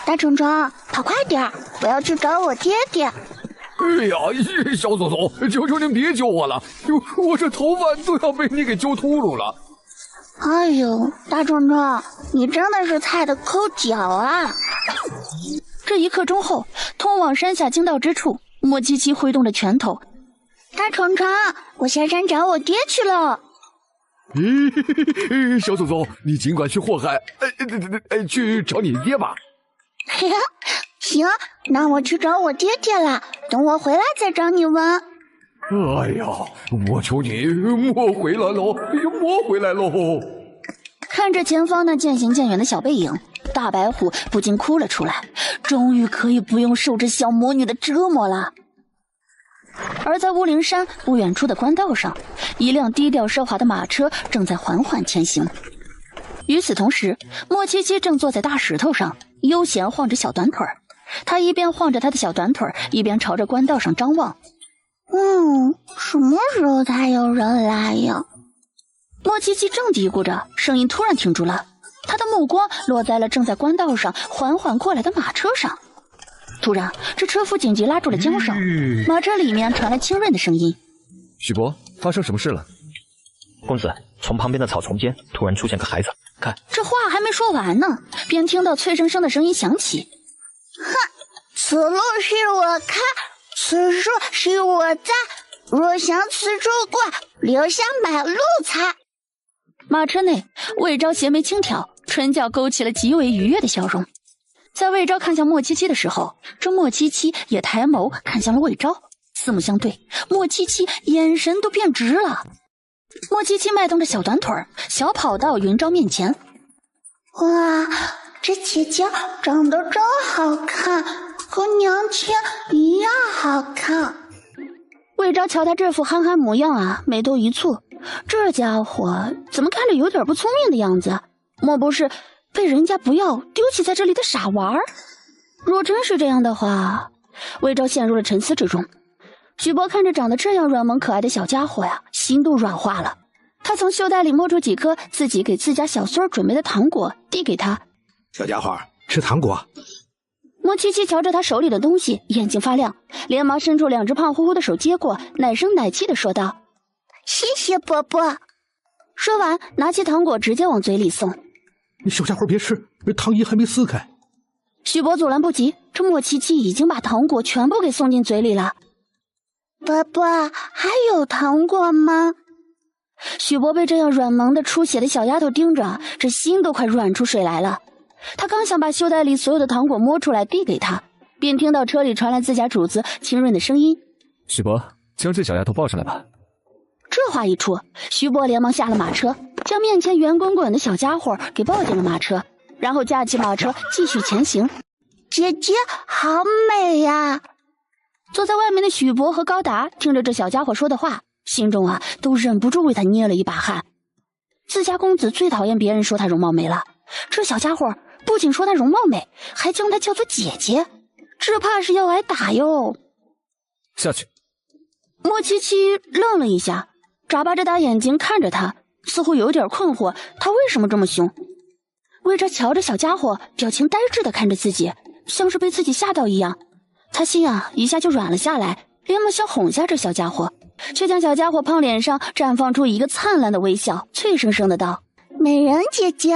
大虫虫，跑快点，我要去找我爹爹。哎呀，小祖宗，求求您别救我了，我这头发都要被你给揪秃噜了。哎呦，大虫虫，你真的是菜的抠脚啊！这1刻钟后，通往山下经道之处，莫七七挥动着拳头。大虫虫，我下山找我爹去了。小祖宗，你尽管去祸害，去找你爹吧。行，那我去找我爹爹了，等我回来再找你玩。哎呀，我求你莫回来喽，莫回来喽！看着前方那渐行渐远的小背影，大白虎不禁哭了出来，终于可以不用受这小魔女的折磨了。而在乌灵山不远处的官道上，一辆低调奢华的马车正在缓缓前行。与此同时，莫七七正坐在大石头上，悠闲晃着小短腿儿。他一边晃着他的小短腿儿，一边朝着官道上张望。什么时候才有人来呀？莫七七正嘀咕着，声音突然停住了。他的目光落在了正在官道上缓缓过来的马车上。突然，这车夫紧急拉住了缰绳，马车里面传来清润的声音：“许伯，发生什么事了？”公子，从旁边的草丛间突然出现个孩子，看。这话还没说完呢，便听到脆生生的声音响起：“此路是我开，此树是我栽，若想此处过，留下买路财。”马车内，魏昭斜眉轻挑，唇角勾起了极为愉悦的笑容。在魏昭看向莫七七的时候，这莫七七也抬眸看向了魏昭，四目相对，莫七七眼神都变直了。莫七七迈动着小短腿，小跑到云昭面前。哇，这姐姐长得真好看，和娘亲一样好看。魏昭瞧他这副憨憨模样啊，眉头一蹙，这家伙怎么看着有点不聪明的样子？莫不是被人家不要丢弃在这里的傻娃儿？若真是这样的话，魏昭陷入了沉思之中。许伯看着长得这样软萌可爱的小家伙呀，心都软化了。他从袖袋里摸出几颗自己给自家小孙儿准备的糖果，递给他。小家伙，吃糖果。莫七七瞧着他手里的东西，眼睛发亮，连忙伸出2只胖乎乎的手接过，奶声奶气地说道：“谢谢伯伯。”说完，拿起糖果直接往嘴里送。你小家伙别吃，糖衣还没撕开。许伯阻拦不及，这莫七七已经把糖果全部给送进嘴里了。伯伯，还有糖果吗？许伯被这样软萌的出血的小丫头盯着，这心都快软出水来了。他刚想把袖袋里所有的糖果摸出来递给他，便听到车里传来自家主子清润的声音：“许伯，将这小丫头抱上来吧。”这话一出，徐伯连忙下了马车，将面前圆滚滚的小家伙给抱进了马车，然后驾起马车继续前行。姐姐好美呀！坐在外面的许伯和高达听着这小家伙说的话，心中啊都忍不住为他捏了一把汗。自家公子最讨厌别人说他容貌美了，这小家伙不仅说他容貌美，还将他叫做姐姐，这怕是要挨打哟。下去。莫七七愣了一下，眨巴着大眼睛看着他，似乎有点困惑，他为什么这么凶？魏哲瞧着小家伙，表情呆滞地看着自己，像是被自己吓到一样。他心啊一下就软了下来，连忙想哄下这小家伙，却将小家伙胖脸上绽放出一个灿烂的微笑，脆生生的道：“美人姐姐。”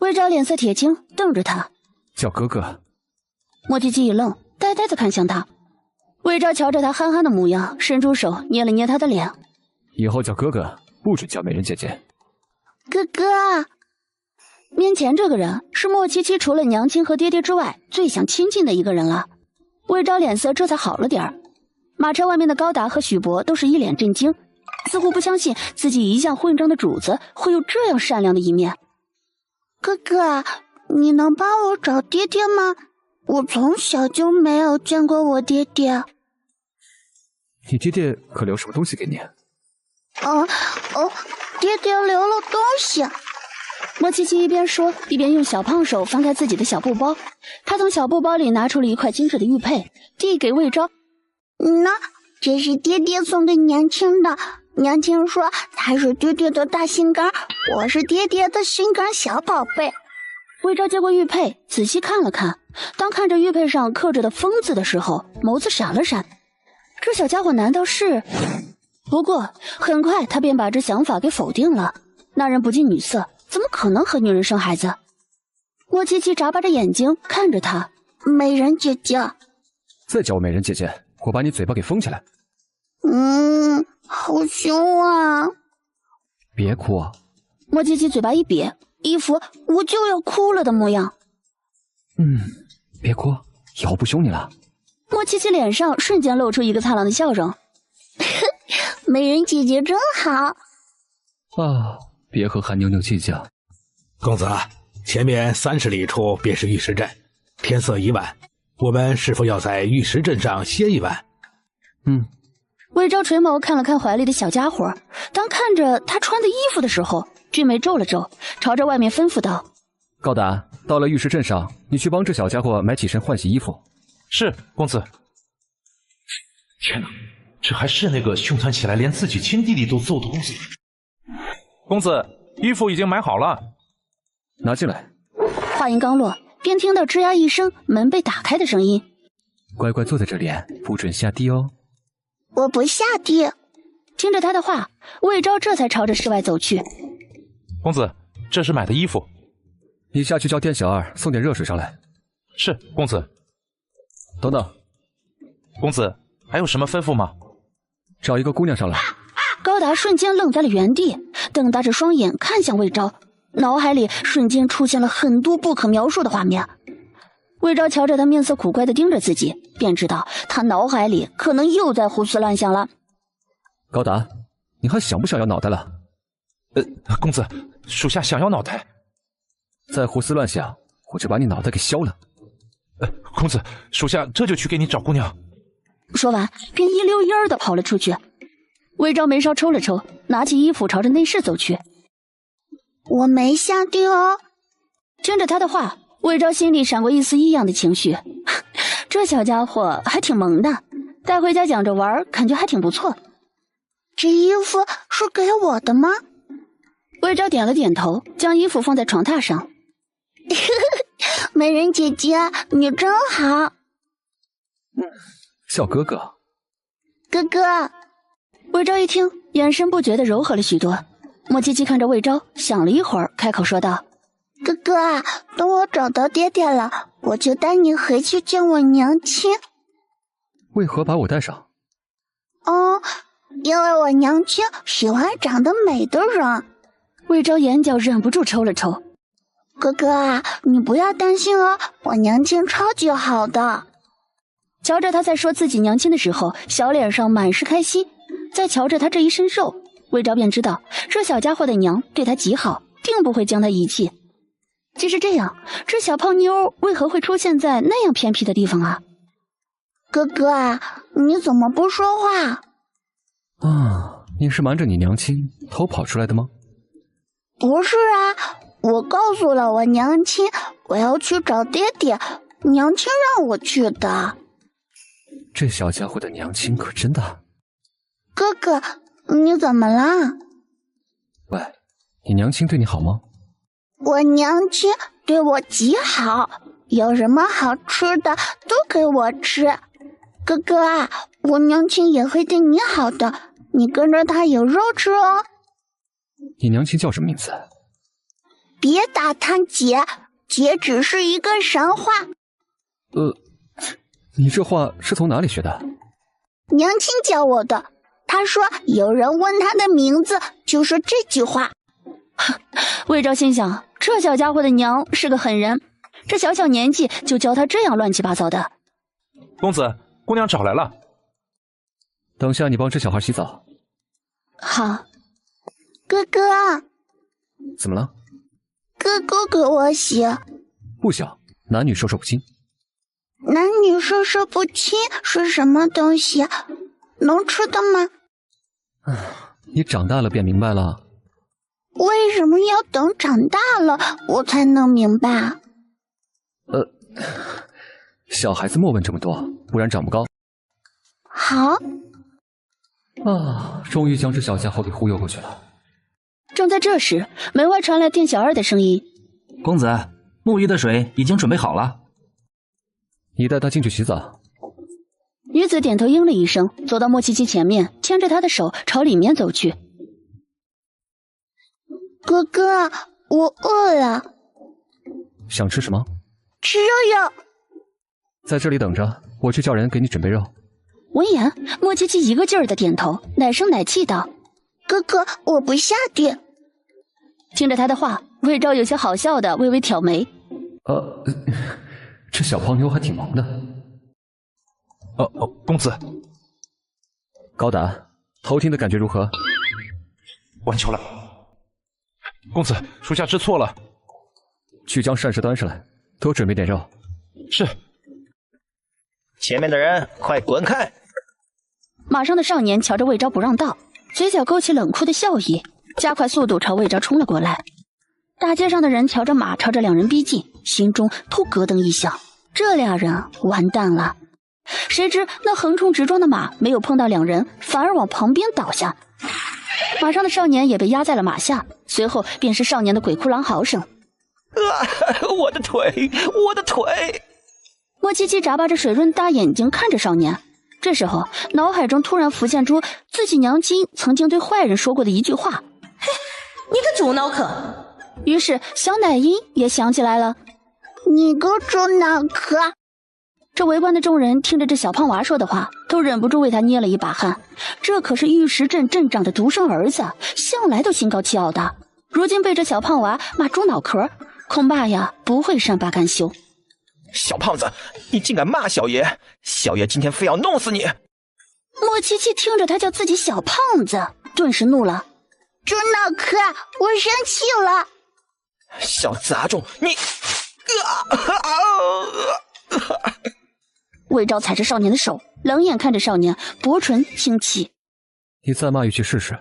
魏哲脸色铁青，瞪着他：“叫哥哥。”莫七七一愣，呆呆地看向他。魏哲瞧着他憨憨的模样，伸出手捏了捏他的脸：“以后叫哥哥，不准叫美人姐姐。”哥哥。面前这个人是莫七七除了娘亲和爹爹之外最想亲近的一个人了。魏昭脸色这才好了点儿。马车外面的高达和许伯都是一脸震惊，似乎不相信自己一向混账的主子会有这样善良的一面。哥哥，你能帮我找爹爹吗？我从小就没有见过我爹爹。你爹爹可留什么东西给你？爹爹留了东西。莫七七一边说，一边用小胖手翻开自己的小布包。他从小布包里拿出了一块精致的玉佩，递给魏昭。那这是爹爹送给娘亲的。娘亲说他是爹爹的大心肝，我是爹爹的心肝小宝贝。魏昭接过玉佩，仔细看了看。当看着玉佩上刻着的“疯”字的时候，眸子闪了闪。这小家伙难道是……不过很快他便把这想法给否定了。那人不近女色，怎么可能和女人生孩子？莫七七眨巴着眼睛看着他。美人姐姐，再叫我美人姐姐，我把你嘴巴给封起来。好凶啊！别哭啊！莫七七嘴巴一瘪，一副我就要哭了的模样。别哭，以后不凶你了。莫七七脸上瞬间露出一个灿烂的笑容。美人姐姐真好啊！别和韩妞妞计较。公子，前面30里处便是玉石镇，天色已晚，我们是否要在玉石镇上歇一晚？魏昭垂眸看了看怀里的小家伙，当看着他穿的衣服的时候，俊眉皱了皱，朝着外面吩咐道：“高达，到了玉石镇上，你去帮这小家伙买几身换洗衣服。”是，公子。天哪，这还是那个凶残起来连自己亲弟弟都揍的公子。公子，衣服已经买好了，拿进来。话音刚落，便听到吱呀一声门被打开的声音。乖乖坐在这里，不准下地哦。我不下地。听着他的话，魏昭这才朝着室外走去。公子，这是买的衣服。你下去叫店小二送点热水上来。是，公子。等等，公子还有什么吩咐吗？找一个姑娘上来。高达瞬间愣在了原地，瞪大着双眼看向魏昭，脑海里瞬间出现了很多不可描述的画面。魏昭瞧着他面色苦怪地盯着自己，便知道他脑海里可能又在胡思乱想了。高达，你还想不想要脑袋了？公子，属下想要脑袋。再胡思乱想，我就把你脑袋给削了。公子，属下这就去给你找姑娘。说完，便一溜烟儿地跑了出去。魏昭眉梢抽了抽，拿起衣服朝着内室走去。我没下地哦。听着他的话，魏昭心里闪过一丝异样的情绪。这小家伙还挺萌的，带回家讲着玩，感觉还挺不错。这衣服是给我的吗？魏昭点了点头，将衣服放在床榻上。美人姐姐，你真好。小哥哥。哥哥。魏昭一听，眼神不觉地柔和了许多。莫七七看着魏昭，想了一会儿，开口说道：“哥哥，等我找到爹爹了，我就带你回去见我娘亲。”为何把我带上？因为我娘亲喜欢长得美的人。魏昭眼角忍不住抽了抽。哥哥啊，你不要担心哦，我娘亲超级好的。瞧着他在说自己娘亲的时候，小脸上满是开心。再瞧着他这一身肉，魏昭便知道这小家伙的娘对他极好，定不会将他遗弃。即使这样，这小胖妞为何会出现在那样偏僻的地方啊？哥哥啊，你怎么不说话？你是瞒着你娘亲偷跑出来的吗？不是啊，我告诉了我娘亲，我要去找爹爹，娘亲让我去的。这小家伙的娘亲可真大。哥哥，你怎么了？喂，你娘亲对你好吗？我娘亲对我极好，有什么好吃的都给我吃。哥哥啊，我娘亲也会对你好的，你跟着她有肉吃哦。你娘亲叫什么名字？别打她姐，姐只是一个神话。你这话是从哪里学的？娘亲教我的。她说有人问她的名字，就是这句话。魏昭心想，这小家伙的娘是个狠人，这小小年纪就教他这样乱七八糟的。公子，姑娘找来了。等下你帮这小孩洗澡。好。哥哥。怎么了？哥哥给我洗。不行，男女授受不亲。男女授受不亲是什么东西？能吃的吗？你长大了便明白了。为什么要等长大了我才能明白？小孩子莫问这么多，不然长不高。好。终于将这小家伙给忽悠过去了。正在这时，门外传来店小二的声音：“公子，沐浴的水已经准备好了，你带他进去洗澡。女子点头应了一声，走到莫七七前面，牵着她的手朝里面走去。哥哥，我饿了，想吃什么？吃肉肉。在这里等着，我去叫人给你准备肉。闻言，莫七七一个劲儿的点头，奶声奶气道：“哥哥，我不下地。”听着他的话，魏昭有些好笑的微微挑眉。这小胖妞还挺萌的。公子。高达，偷听的感觉如何？完球了。公子，属下知错了。去将膳食端上来，多准备点肉。是。前面的人快滚开！马上的少年瞧着魏昭不让道，嘴角勾起冷酷的笑意，加快速度朝魏昭冲了过来。大街上的人瞧着马朝着两人逼近，心中都咯噔一响，这俩人完蛋了。谁知那横冲直撞的马没有碰到两人，反而往旁边倒下。马上的少年也被压在了马下，随后便是少年的鬼哭狼嚎声。我的腿，我的腿！莫七七眨巴着水润大眼睛看着少年，这时候脑海中突然浮现出自己娘亲曾经对坏人说过的一句话：“嘿，你个猪脑壳！”于是小奶音也想起来了：“你个猪脑壳！”这围观的众人听着这小胖娃说的话，都忍不住为他捏了一把汗。这可是玉石镇镇长的独生儿子，向来都心高气傲的，如今被这小胖娃骂猪脑壳，恐怕呀不会善罢甘休。小胖子，你竟敢骂小爷！小爷今天非要弄死你！莫七七听着他叫自己小胖子，顿时怒了：“猪脑壳，我生气了！”小杂种，你！魏昭踩着少年的手，冷眼看着少年，薄唇轻启：“你再骂一句试试。”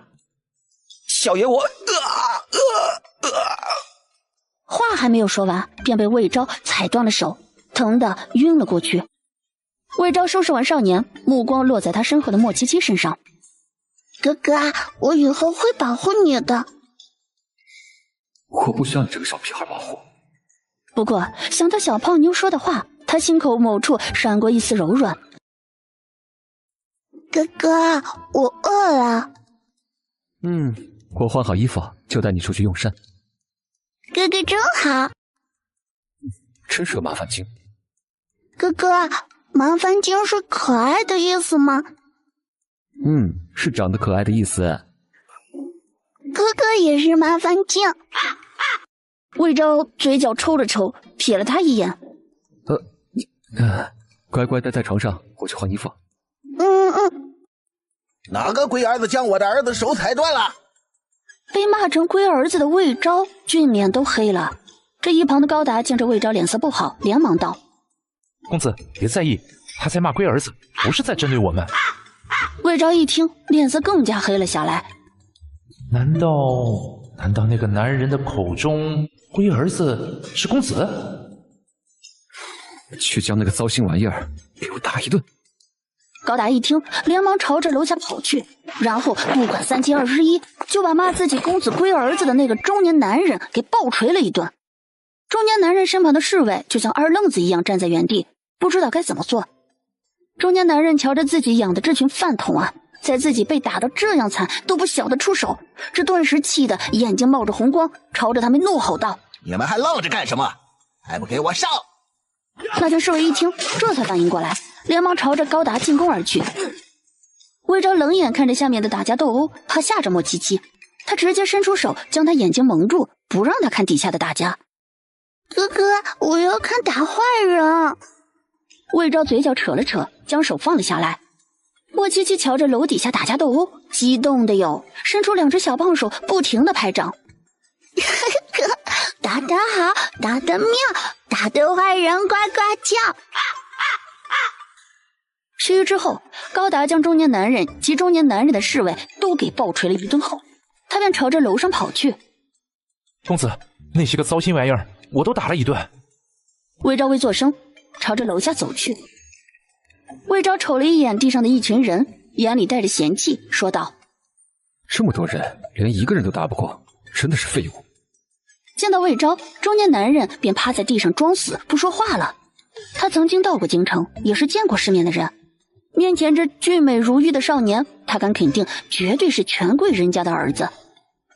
小爷我……话还没有说完，便被魏昭踩断了手，疼得晕了过去。魏昭收拾完少年，目光落在他身后的莫七七身上：“哥哥，我以后会保护你的。”我不需要你这个小屁孩保护。不过想到小胖妞说的话，他心口某处闪过一丝柔软。“哥哥，我饿了。”我换好衣服就带你出去用膳。哥哥真好。真是个麻烦精。哥哥，麻烦精是可爱的意思吗？是长得可爱的意思。哥哥也是麻烦精。魏昭嘴角抽了抽，瞥了他一眼。乖乖待在床上，我去换衣服。哪个龟儿子将我的儿子手踩断了？被骂成龟儿子的魏昭俊脸都黑了。这一旁的高达见着魏昭脸色不好，连忙道：“公子别在意，他在骂龟儿子，不是在针对我们。”魏昭一听，脸色更加黑了下来。难道那个男人的口中龟儿子是公子？去将那个糟心玩意儿给我打一顿！高达一听，连忙朝着楼下跑去，然后不管3七21，就把骂自己公子龟儿子的那个中年男人给暴捶了一顿。中年男人身旁的侍卫就像二愣子一样站在原地，不知道该怎么做。中年男人瞧着自己养的这群饭桶啊，在自己被打到这样惨都不晓得出手，这顿时气得眼睛冒着红光，朝着他们怒吼道：“你们还愣着干什么？还不给我上！”那群侍卫一听，这才反应过来，连忙朝着高达进攻而去。魏昭冷眼看着下面的打架斗殴，怕吓着莫七七，他直接伸出手将他眼睛蒙住，不让他看底下的打架。哥哥，我要看打坏人。魏昭嘴角扯了扯，将手放了下来。莫七七瞧着楼底下打架斗殴，激动的哟，伸出2只小胖手，不停的拍掌。打得好，打得妙，打得坏人呱呱叫。须臾之后，高达将中年男人及中年男人的侍卫都给暴捶了一顿后，他便朝着楼上跑去。公子，那些个糟心玩意儿我都打了一顿。魏昭未作声，朝着楼下走去。魏昭瞅了一眼地上的一群人，眼里带着嫌弃，说道：“这么多人，连一个人都打不过，真的是废物。”见到魏昭，中年男人便趴在地上装死，不说话了。他曾经到过京城，也是见过世面的人。面前这俊美如玉的少年，他敢肯定，绝对是权贵人家的儿子。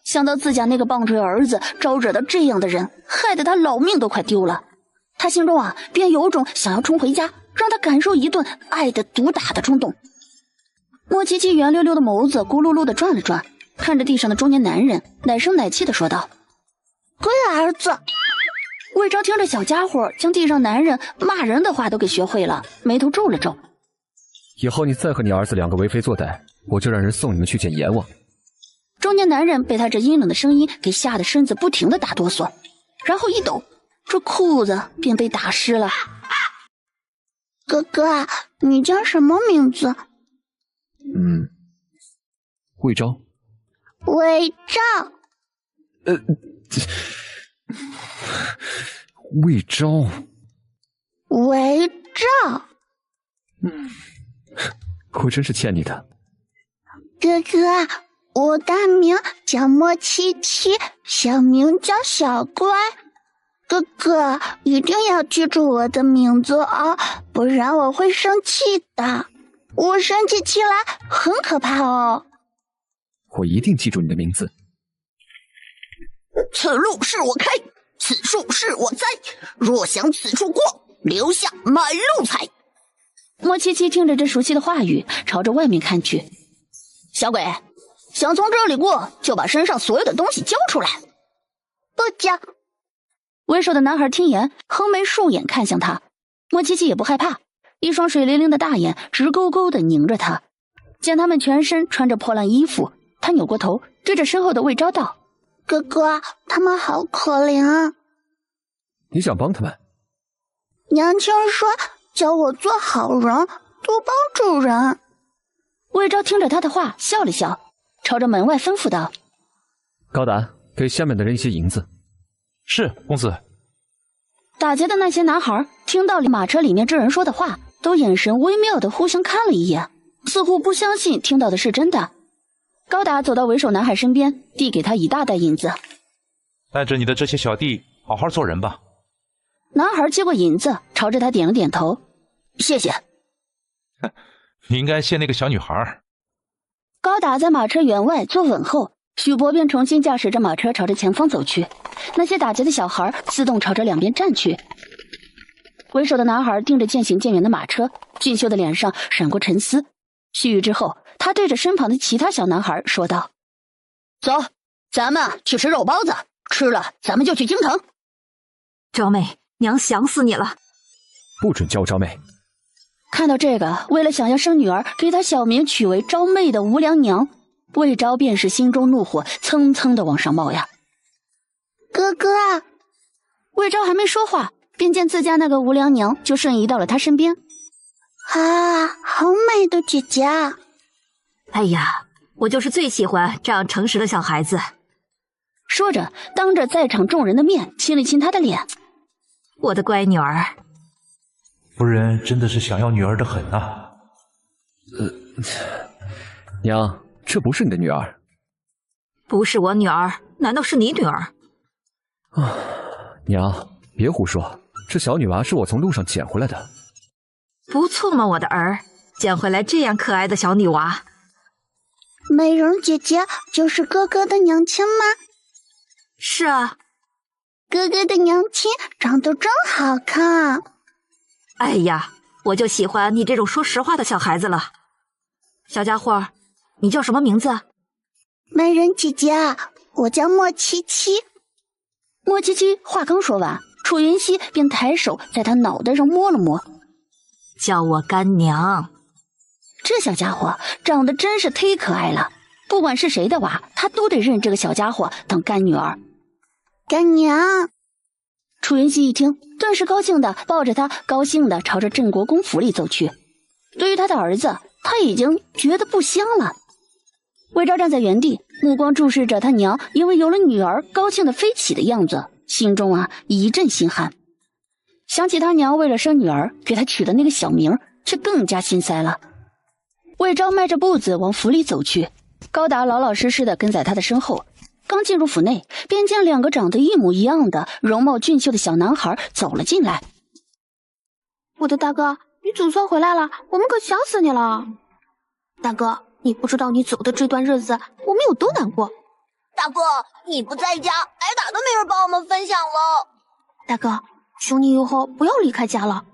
想到自家那个棒槌儿子招惹到这样的人，害得他老命都快丢了，他心中便有种想要冲回家，让他感受一顿爱的毒打的冲动。莫七七圆溜溜的眸子咕噜噜的转了转，看着地上的中年男人，奶声奶气的说道：“龟儿子。”魏昭听着小家伙将地上男人骂人的话都给学会了，眉头皱了皱。以后你再和你儿子两个为非作歹，我就让人送你们去见阎王。中年男人被他这阴冷的声音给吓得身子不停的打哆嗦，然后一抖，这裤子便被打湿了。哥哥，你叫什么名字？魏昭。魏昭。魏昭。魏昭。我真是欠你的。哥哥，我大名叫莫七七，小名叫小乖。哥哥一定要记住我的名字啊，不然我会生气的。我生起气来很可怕哦。我一定记住你的名字。此路是我开，此树是我栽，若想此处过，留下满路财。莫七七听着这熟悉的话语，朝着外面看去。小鬼，想从这里过，就把身上所有的东西交出来。不交。为首的男孩听言，横眉竖眼看向他。莫七七也不害怕，一双水灵灵的大眼直勾勾地凝着他。见他们全身穿着破烂衣服，他扭过头对着身后的魏昭道：“哥哥，他们好可怜。”你想帮他们？娘亲说教我做好人，多帮助人。魏昭听着他的话，笑了笑，朝着门外吩咐道：“高达，给下面的人一些银子。”是，公子。打劫的那些男孩听到马车里面这人说的话，都眼神微妙的互相看了一眼，似乎不相信听到的是真的。高达走到为首男孩身边，递给他一大袋银子：“带着你的这些小弟好好做人吧。”男孩接过银子，朝着他点了点头：“谢谢。”你应该谢那个小女孩。高达在马车员外坐稳后，许博便重新驾驶着马车朝着前方走去。那些打劫的小孩自动朝着两边站去。为首的男孩盯着渐行渐远的马车，俊秀的脸上闪过沉思。须臾之后，他对着身旁的其他小男孩说道：“走，咱们去吃肉包子，吃了咱们就去京城。”昭妹，娘想死你了！不准叫昭妹。看到这个为了想要生女儿给她小名取为昭妹的无良娘，魏昭便是心中怒火蹭蹭的往上冒呀。哥哥，魏昭还没说话，便见自家那个无良娘就瞬移到了他身边。啊，好美的姐姐！哎呀，我就是最喜欢这样诚实的小孩子。说着，当着在场众人的面亲了亲他的脸。我的乖女儿。夫人真的是想要女儿的很啊。娘，这不是你的女儿。不是我女儿，难道是你女儿？娘，别胡说，这小女娃是我从路上捡回来的。不错嘛，我的儿，捡回来这样可爱的小女娃。美容姐姐就是哥哥的娘亲吗？是啊。哥哥的娘亲长得真好看。哎呀，我就喜欢你这种说实话的小孩子了。小家伙，你叫什么名字？美人姐姐，我叫莫七七。莫七七话刚说完，楚云熙便抬手在他脑袋上摸了摸。叫我干娘。这小家伙长得真是忒可爱了，不管是谁的娃，他都得认这个小家伙当干女儿。干娘。楚云熙一听，顿时高兴的抱着他，高兴的朝着镇国公府里走去。对于他的儿子，他已经觉得不香了。魏昭站在原地，目光注视着他娘因为有了女儿高兴的飞起的样子，心中一阵心寒。想起他娘为了生女儿给他取的那个小名，却更加心塞了。魏昭迈着步子往府里走去，高达老老实实的跟在他的身后。刚进入府内，便见2个长得一模一样的、容貌俊秀的小男孩走了进来。我的大哥，你总算回来了，我们可想死你了。大哥，你不知道你走的这段日子，我们有多难过。大哥，你不在家，挨打都没人帮我们分享了。大哥，求你以后不要离开家了。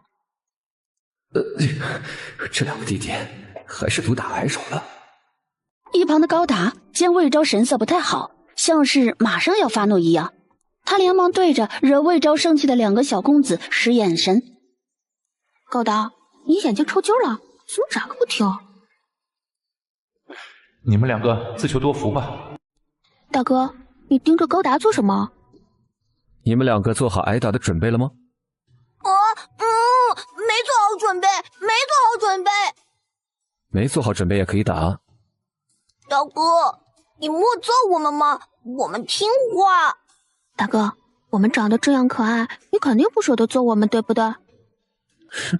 这2个弟弟还是读打牌手了。一旁的高达见魏昭神色不太好，像是马上要发怒一样，他连忙对着惹魏昭生气的2个小公子使眼神。高达，你眼睛抽筋了，怎么咋个不听？你们2个自求多福吧。大哥，你盯着高达做什么？你们2个做好挨打的准备了吗？没做好准备，没做好准备。没做好准备也可以打。大哥，你莫揍我们嘛，我们听话。大哥，我们长得这样可爱，你肯定不舍得揍我们，对不对？哼，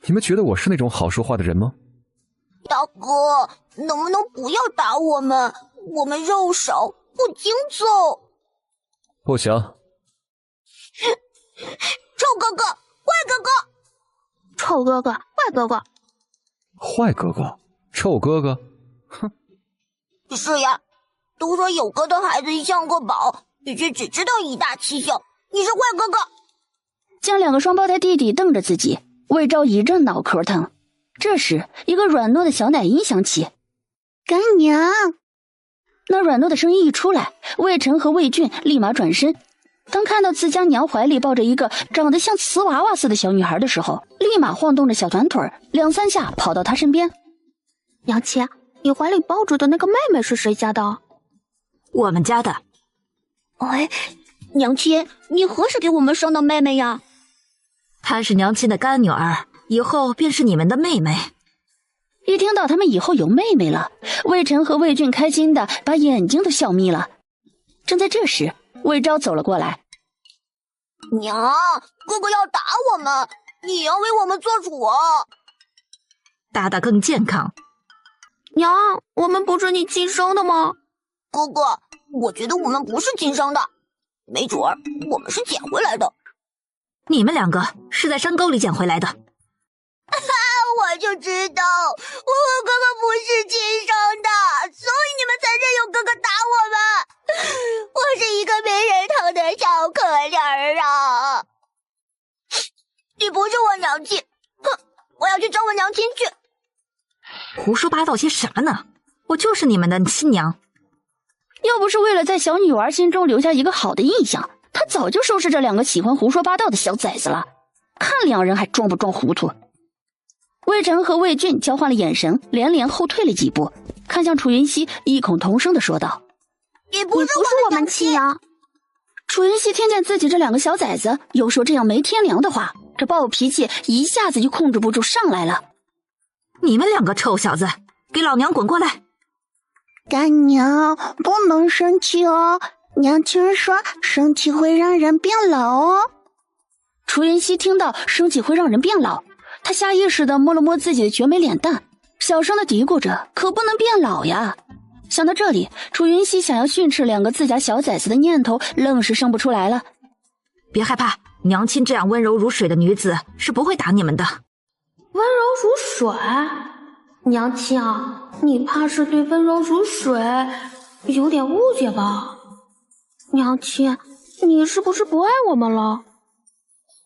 你们觉得我是那种好说话的人吗？大哥，能不能不要打我们？我们肉少，不经揍。不行。臭哥哥，坏哥哥。臭哥哥，坏哥哥。坏哥哥，臭哥哥，哼。是呀，都说有哥的孩子像个宝，你却只知道以大欺小，你是坏哥哥。将2个双胞胎弟弟瞪着自己，魏昭一阵脑壳疼。这时，一个软糯的小奶音响起：“干娘。”那软糯的声音一出来，魏晨和魏俊立马转身。当看到自家娘怀里抱着一个长得像瓷娃娃似的小女孩的时候，立马晃动着小团腿，2、3下跑到她身边。娘亲，你怀里抱着的那个妹妹是谁家的？我们家的。哎，娘亲，你何时给我们生的妹妹呀？她是娘亲的干女儿，以后便是你们的妹妹。一听到他们以后有妹妹了，魏晨和魏俊开心的把眼睛都笑眯了。正在这时，魏昭走了过来。娘，哥哥要打我们，你要为我们做主啊！打打更健康。娘，我们不是你亲生的吗？哥哥，我觉得我们不是亲生的，没准儿我们是捡回来的。你们2个是在山沟里捡回来的。我就知道，我和哥哥不是亲生的，所以你们才任由哥哥打我们。我是一个没人疼的小可怜儿啊！你不是我娘亲，哼！我要去找我娘亲去。胡说八道些啥呢？我就是你们的亲娘。要不是为了在小女娃心中留下一个好的印象，他早就收拾这2个喜欢胡说八道的小崽子了。看2人还装不装糊涂。魏晨和魏俊交换了眼神，连连后退了几步，看向楚云熙，异口同声地说道：“你不是我们亲娘。”楚云熙听见自己这2个小崽子又说这样没天良的话，这暴脾气一下子就控制不住上来了。你们2个臭小子，给老娘滚过来！干娘，不能生气哦，娘亲说生气会让人变老哦。楚云熙听到生气会让人变老，他下意识地摸了摸自己的绝美脸蛋，小声地嘀咕着：“可不能变老呀！”想到这里，楚云熙想要训斥2个自家小崽子的念头愣是生不出来了。别害怕，娘亲这样温柔如水的女子是不会打你们的。温柔如水？娘亲啊，你怕是对温柔如水有点误解吧？娘亲，你是不是不爱我们了？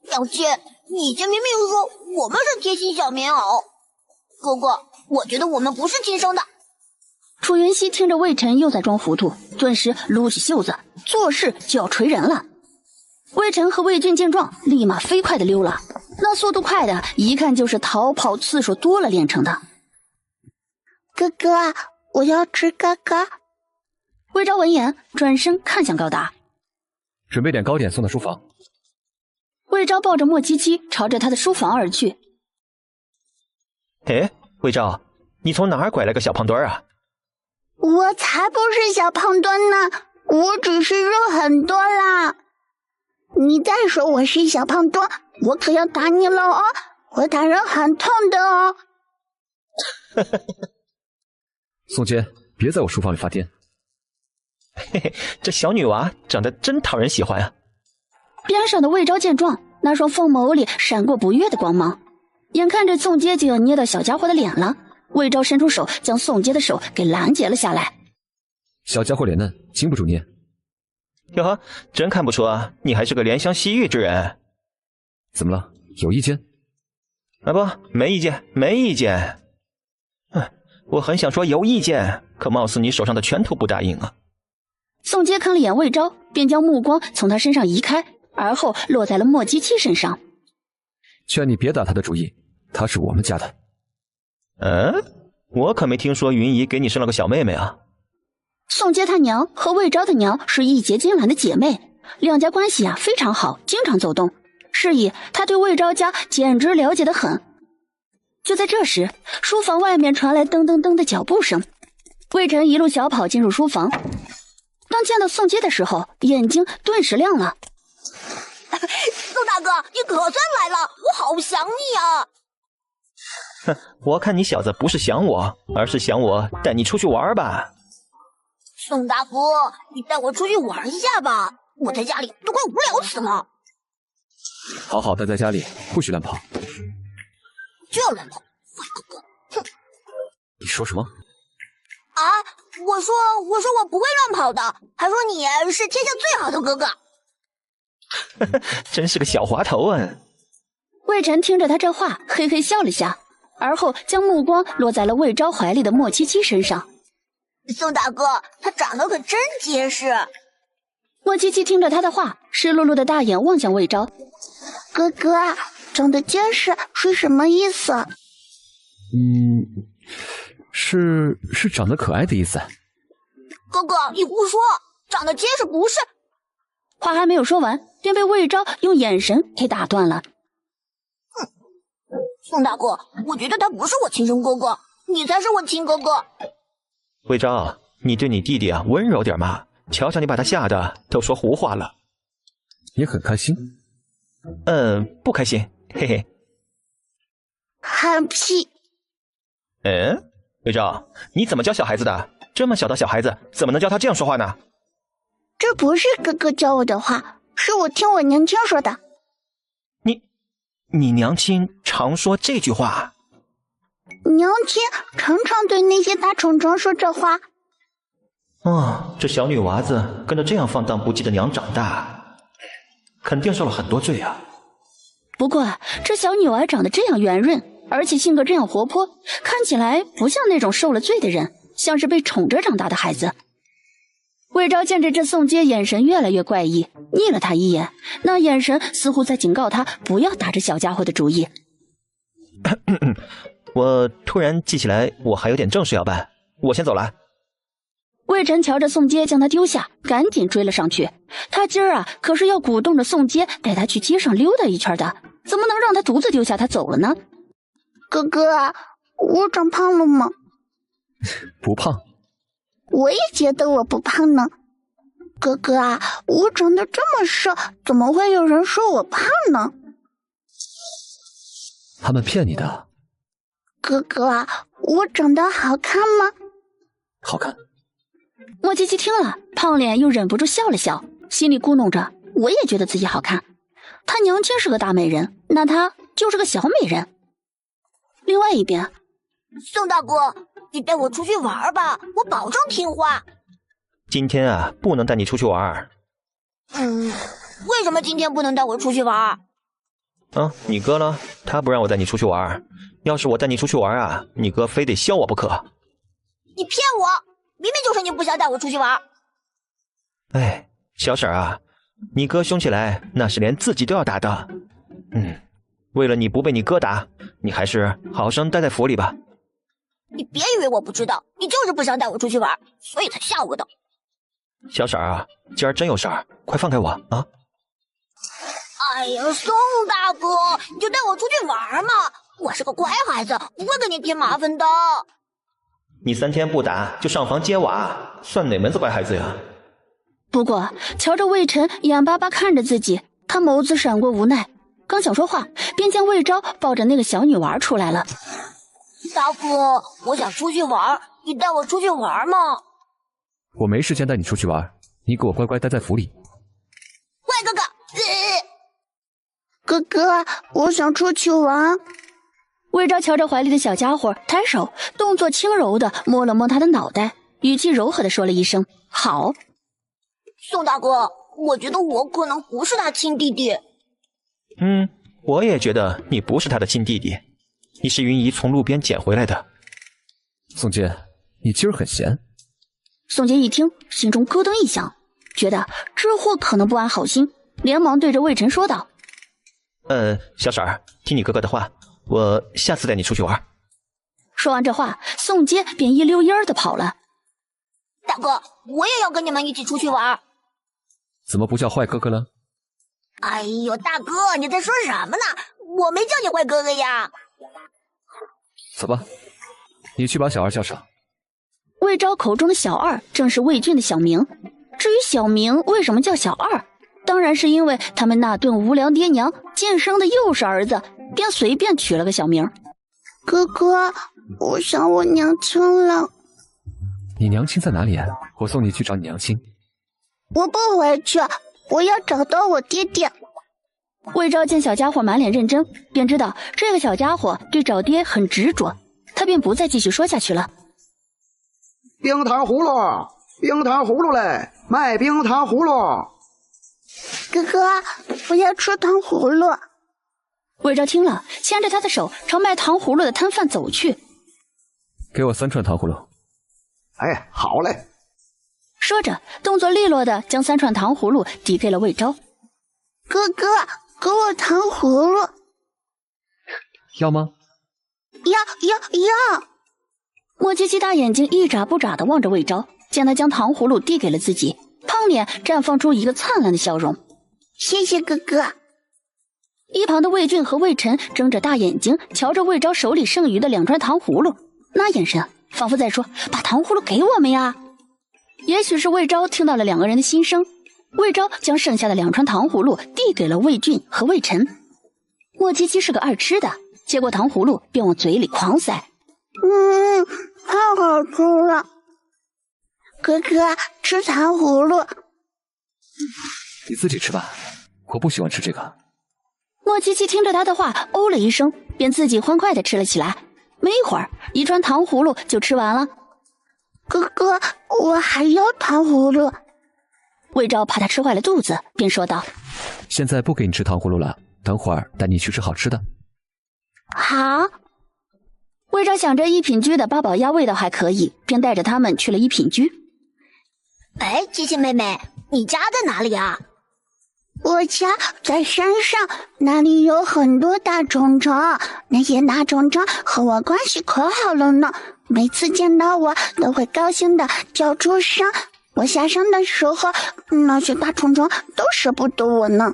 娘亲，你这明明说我们是贴心小棉袄。哥哥，我觉得我们不是亲生的。楚云熙听着魏晨又在装糊涂，顿时撸起袖子，做事就要锤人了。魏晨和魏俊见状，立马飞快地溜了，那速度快的一看就是逃跑次数多了练成的。哥哥，我要吃哥哥。魏昭闻言转身看向高达，准备点糕点送到书房。魏昭抱着莫七七朝着他的书房而去。哎，魏昭，你从哪儿拐来个小胖墩啊？我才不是小胖墩呢，我只是肉很多啦。你再说我是小胖墩，我可要打你了哦，我打人很痛的哦。宋坚，别在我书房里发癫。嘿嘿，这小女娃长得真讨人喜欢啊！边上的魏昭见状，那双凤眸里闪过不悦的光芒。眼看着宋阶就要捏到小家伙的脸了，魏昭伸出手将宋阶的手给拦截了下来。小家伙脸嫩，经不住捏。哟呵，真看不出啊，你还是个怜香惜玉之人。怎么了？有意见？啊不，没意见，没意见。我很想说有意见，可貌似你手上的拳头不答应啊。宋阶看了眼魏昭，便将目光从他身上移开，而后落在了莫七七身上。劝你别打他的主意，她是我们家的。我可没听说云姨给你生了个小妹妹啊。宋阶他娘和魏昭的娘是义结金兰的姐妹，两家关系非常好，经常走动，是以他对魏昭家简直了解得很。就在这时，书房外面传来噔噔噔的脚步声，魏晨一路小跑进入书房。当见到宋阶的时候，眼睛顿时亮了。宋大哥，你可算来了，我好想你啊！哼，我看你小子不是想我，而是想我带你出去玩吧。宋大哥，你带我出去玩一下吧，我在家里都快无聊死了。好好待在家里，不许乱跑。就要乱跑，坏哥哥！哼！你说什么？啊！我说我不会乱跑的，还说你是天下最好的哥哥。真是个小滑头啊！魏晨听着他这话，嘿嘿笑了下，而后将目光落在了魏昭怀里的莫七七身上。宋大哥，他长得可真结实。莫七七听着他的话，湿漉漉的大眼望向魏昭。哥哥，长得结实是什么意思？是长得可爱的意思。哥哥，你胡说，长得结实不是。话还没有说完，便被魏昭用眼神给打断了。宋大哥，我觉得他不是我亲生哥哥，你才是我亲哥哥。魏昭，你对你弟弟温柔点嘛，瞧瞧你把他吓得都说胡话了。你很开心？不开心，嘿嘿。憨屁！魏昭，你怎么教小孩子的？这么小的小孩子怎么能教他这样说话呢？这不是哥哥教我的话，是我听我娘亲说的。你娘亲常说这句话？娘亲常常对那些大虫虫说这话。这小女娃子跟着这样放荡不羁的娘长大，肯定受了很多罪啊。不过这小女娃长得这样圆润，而且性格这样活泼，看起来不像那种受了罪的人，像是被宠着长大的孩子。魏昭见着这宋阶眼神越来越怪异，睨了他一眼，那眼神似乎在警告他不要打这小家伙的主意。我突然记起来，我还有点正事要办，我先走了。魏晨瞧着宋阶将他丢下，赶紧追了上去。他今儿可是要鼓动着宋阶带他去街上溜达一圈的，怎么能让他独自丢下他走了呢？哥哥，我长胖了吗？不胖。我也觉得我不胖呢。哥哥我长得这么瘦，怎么会有人说我胖呢？他们骗你的。哥哥我长得好看吗？好看。莫七七听了，胖脸又忍不住笑了笑，心里咕哝着，我也觉得自己好看。他娘亲是个大美人，那他就是个小美人。另外一边，宋大哥，你带我出去玩吧，我保证听话。今天不能带你出去玩。为什么今天不能带我出去玩？你哥呢？他不让我带你出去玩。要是我带你出去玩你哥非得削我不可。你骗我！明明就是你不想带我出去玩。小婶你哥凶起来那是连自己都要打的。为了你不被你哥打，你还是好生待在府里吧。你别以为我不知道，你就是不想带我出去玩，所以才吓我的。小婶今儿真有事儿，快放开我啊！哎呀，宋大哥，你就带我出去玩嘛，我是个乖孩子，不会给你添麻烦的。你3天不打就上房揭瓦，算哪门子乖孩子呀？不过瞧着魏晨眼巴巴看着自己，他眸子闪过无奈，刚想说话，便见魏昭抱着那个小女娃出来了。大哥，我想出去玩，你带我出去玩吗？我没时间带你出去玩，你给我乖乖待在府里。坏哥哥，哥哥，我想出去玩。魏昭瞧着怀里的小家伙，抬手，动作轻柔的摸了摸他的脑袋，语气柔和的说了一声好。宋大哥，我觉得我可能不是他亲弟弟。我也觉得你不是他的亲弟弟，你是云姨从路边捡回来的。宋杰，你今儿很闲。宋杰一听，心中咯噔一响，觉得这货可能不安好心，连忙对着魏晨说道：小婶儿，听你哥哥的话，我下次带你出去玩。说完这话，宋杰便一溜烟儿的跑了。大哥，我也要跟你们一起出去玩。怎么不叫坏哥哥了？哎呦，大哥，你在说什么呢？我没叫你坏哥哥呀。走吧，你去把小二叫上。魏昭口中的小二正是魏俊的小名。至于小名为什么叫小二，当然是因为他们那顿无良爹娘渐生的又是儿子，便随便取了个小名。哥哥，我想我娘亲了。你娘亲在哪里啊？我送你去找你娘亲。我不回去，我要找到我爹爹。魏昭见小家伙满脸认真，便知道这个小家伙对找爹很执着，他便不再继续说下去了。冰糖葫芦，冰糖葫芦嘞，卖冰糖葫芦。哥哥，我要吃糖葫芦。魏昭听了，牵着他的手朝卖糖葫芦的摊贩走去。给我3串糖葫芦。哎，好嘞。说着，动作利落的将3串糖葫芦递给了魏昭。哥哥，给我糖葫芦。要吗？要。莫七七大眼睛一眨不眨的望着魏昭，见他将糖葫芦递给了自己，胖脸绽放出一个灿烂的笑容。谢谢哥哥。一旁的魏俊和魏晨睁着大眼睛瞧着魏昭手里剩余的2串糖葫芦，那眼神仿佛在说：把糖葫芦给我们呀。也许是魏昭听到了2个人的心声，魏昭将剩下的2串糖葫芦递给了魏俊和魏晨。莫七七是个爱吃的，接过糖葫芦便往嘴里狂塞。太好吃了。哥哥，吃糖葫芦。你自己吃吧，我不喜欢吃这个。莫七七听着他的话，哦了一声，便自己欢快地吃了起来。没一会儿，1串糖葫芦就吃完了。哥哥，我还要糖葫芦。魏昭怕他吃坏了肚子，便说道：现在不给你吃糖葫芦了，等会儿带你去吃好吃的。好。魏昭想着一品居的八宝鸭味道还可以，便带着他们去了一品居。哎，七七妹妹，你家在哪里啊？我家在山上，那里有很多大虫虫，那些大虫虫和我关系可好了呢，每次见到我都会高兴的叫出声。我下山的时候，那些大虫虫都舍不得我呢。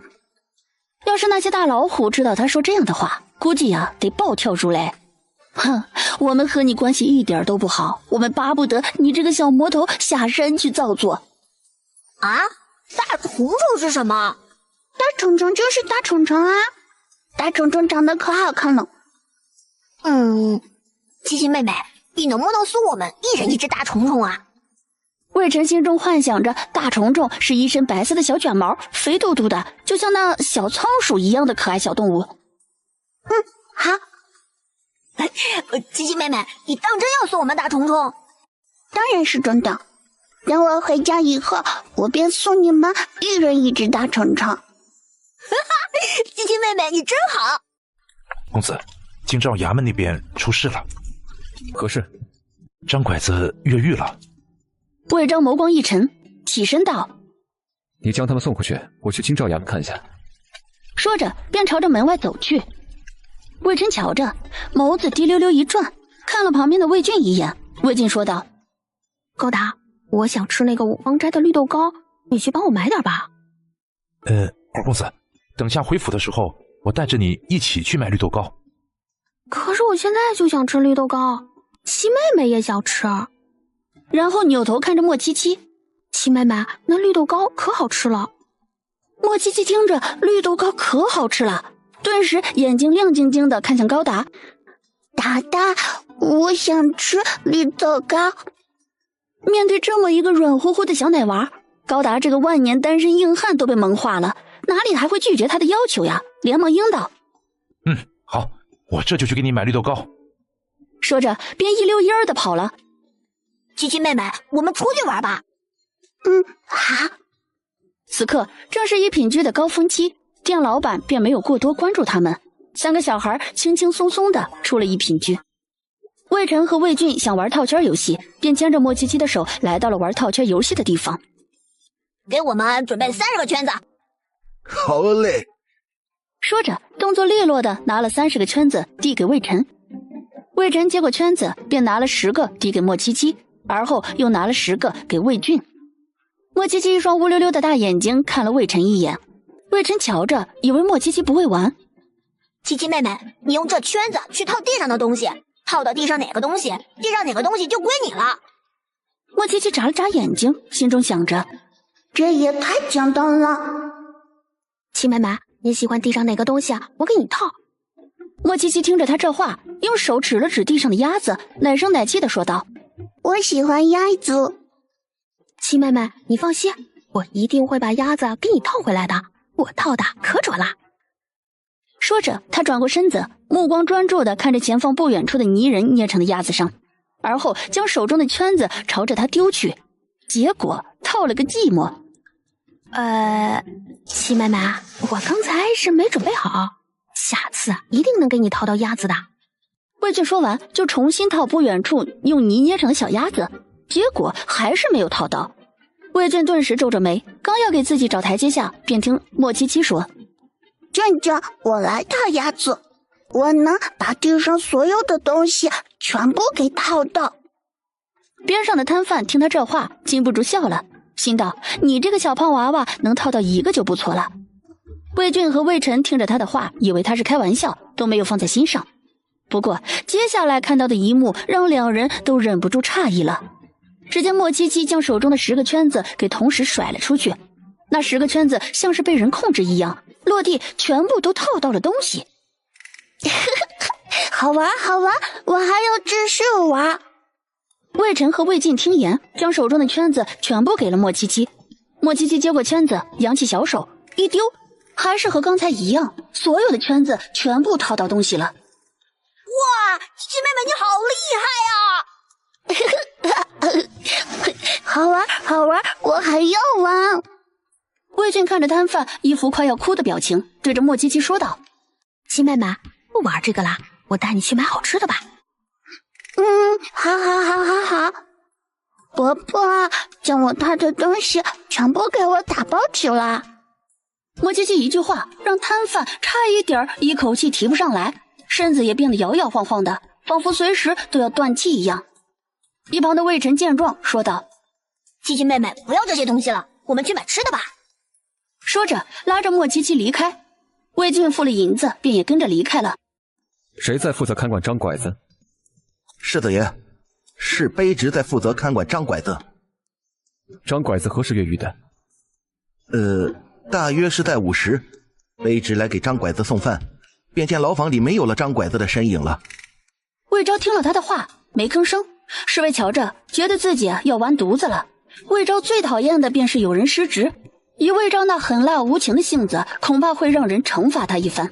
要是那些大老虎知道他说这样的话，估计得暴跳如雷。哼，我们和你关系一点都不好，我们巴不得你这个小魔头下山去造作。啊，大虫虫是什么？大虫虫就是大虫虫啊，大虫虫长得可好看了。七七妹妹，你能不能送我们1人1只大虫虫啊？魏晨心中幻想着大虫虫是一身白色的小卷毛，肥嘟嘟的，就像那小仓鼠一样的可爱小动物。好。七七妹妹，你当真要送我们大虫虫？当然是真的。等我回家以后，我便送你们1人1只大虫虫。七七妹妹，你真好。公子，京兆衙门那边出事了。何事？张拐子越狱了。魏昭眸光一沉，起身道：你将他们送回去，我去京兆衙门看一下。说着便朝着门外走去。魏晨瞧着，眸子滴溜溜一转，看了旁边的魏俊一眼。魏俊说道：高达，我想吃那个五芳斋的绿豆糕，你去帮我买点吧。二公子，等下回府的时候，我带着你一起去买绿豆糕。可是我现在就想吃绿豆糕，七妹妹也想吃。然后扭头看着莫七七，七妹妹，那绿豆糕可好吃了。莫七七听着绿豆糕可好吃了，顿时眼睛亮晶晶的看向高达。达达，我想吃绿豆糕。面对这么一个软乎乎的小奶娃，高达这个万年单身硬汉都被萌化了，哪里还会拒绝他的要求呀？连忙应道：“好，我这就去给你买绿豆糕。”说着便一溜烟儿的跑了。七七妹妹，我们出去玩吧。好。此刻正是一品居的高峰期，店老板便没有过多关注他们。三个小孩轻轻松松的出了一品居。魏晨和魏俊想玩套圈游戏，便牵着莫七七的手来到了玩套圈游戏的地方。给我们准备30个圈子。好嘞。说着，动作利落的拿了30个圈子递给魏晨。魏晨接过圈子，便拿了10个递给莫七七，而后又拿了10个给魏俊。莫七七一双乌溜溜的大眼睛看了魏晨一眼，魏晨瞧着，以为莫七七不会玩。七七妹妹，你用这圈子去套地上的东西，套到地上哪个东西，地上哪个东西就归你了。莫七七眨了眨眼睛，心中想着，这也太简单了。七妹妹，你喜欢地上哪个东西啊？我给你套。莫七七听着他这话，用手指了指地上的鸭子，奶声奶气的说道：“我喜欢鸭子。”七妹妹，你放心，我一定会把鸭子给你套回来的。我套的可准了。说着，他转过身子，目光专注地看着前方不远处的泥人捏成的鸭子上，而后将手中的圈子朝着他丢去，结果套了个寂寞。七妹妹，我刚才是没准备好，下次一定能给你套到鸭子的。魏俊说完，就重新套不远处用泥捏成的小鸭子，结果还是没有套到。魏俊顿时皱着眉，刚要给自己找台阶下，便听莫七七说：“俊俊，我来套鸭子，我能把地上所有的东西全部给套到。”边上的摊贩听他这话，禁不住笑了，心道：“你这个小胖娃娃能套到1个就不错了。”魏俊和魏晨听着他的话，以为他是开玩笑，都没有放在心上。不过接下来看到的一幕让两人都忍不住诧异了。只见莫七七将手中的10个圈子给同时甩了出去，那10个圈子像是被人控制一样，落地全部都套到了东西。好玩好玩，我还要继续玩。魏晨和魏晋听言，将手中的圈子全部给了莫七七。莫七七接过圈子，扬起小手一丢，还是和刚才一样，所有的圈子全部套到东西了。哇，七七妹妹你好厉害啊！好玩好玩，我还要玩。魏俊看着摊贩一副快要哭的表情，对着莫七七说道：“七妹妹，不玩这个啦，我带你去买好吃的吧。”好。伯伯，将我套的东西全部给我打包起来。莫七七一句话，让摊贩差一点一口气提不上来，身子也变得摇摇晃晃的，仿佛随时都要断气一样。一旁的魏晨见状说道：“七七妹妹，不要这些东西了，我们去买吃的吧。”说着拉着莫七七离开。魏俊付了银子，便也跟着离开了。谁在负责看管张拐子？世子爷，是卑职在负责看管张拐子。张拐子何时越狱的？大约是在午时，卑职来给张拐子送饭，便见牢房里没有了张拐子的身影了。魏昭听了他的话，没吭声。侍卫瞧着，觉得自己要完犊子了。魏昭最讨厌的便是有人失职，以魏昭那狠辣无情的性子，恐怕会让人惩罚他一番。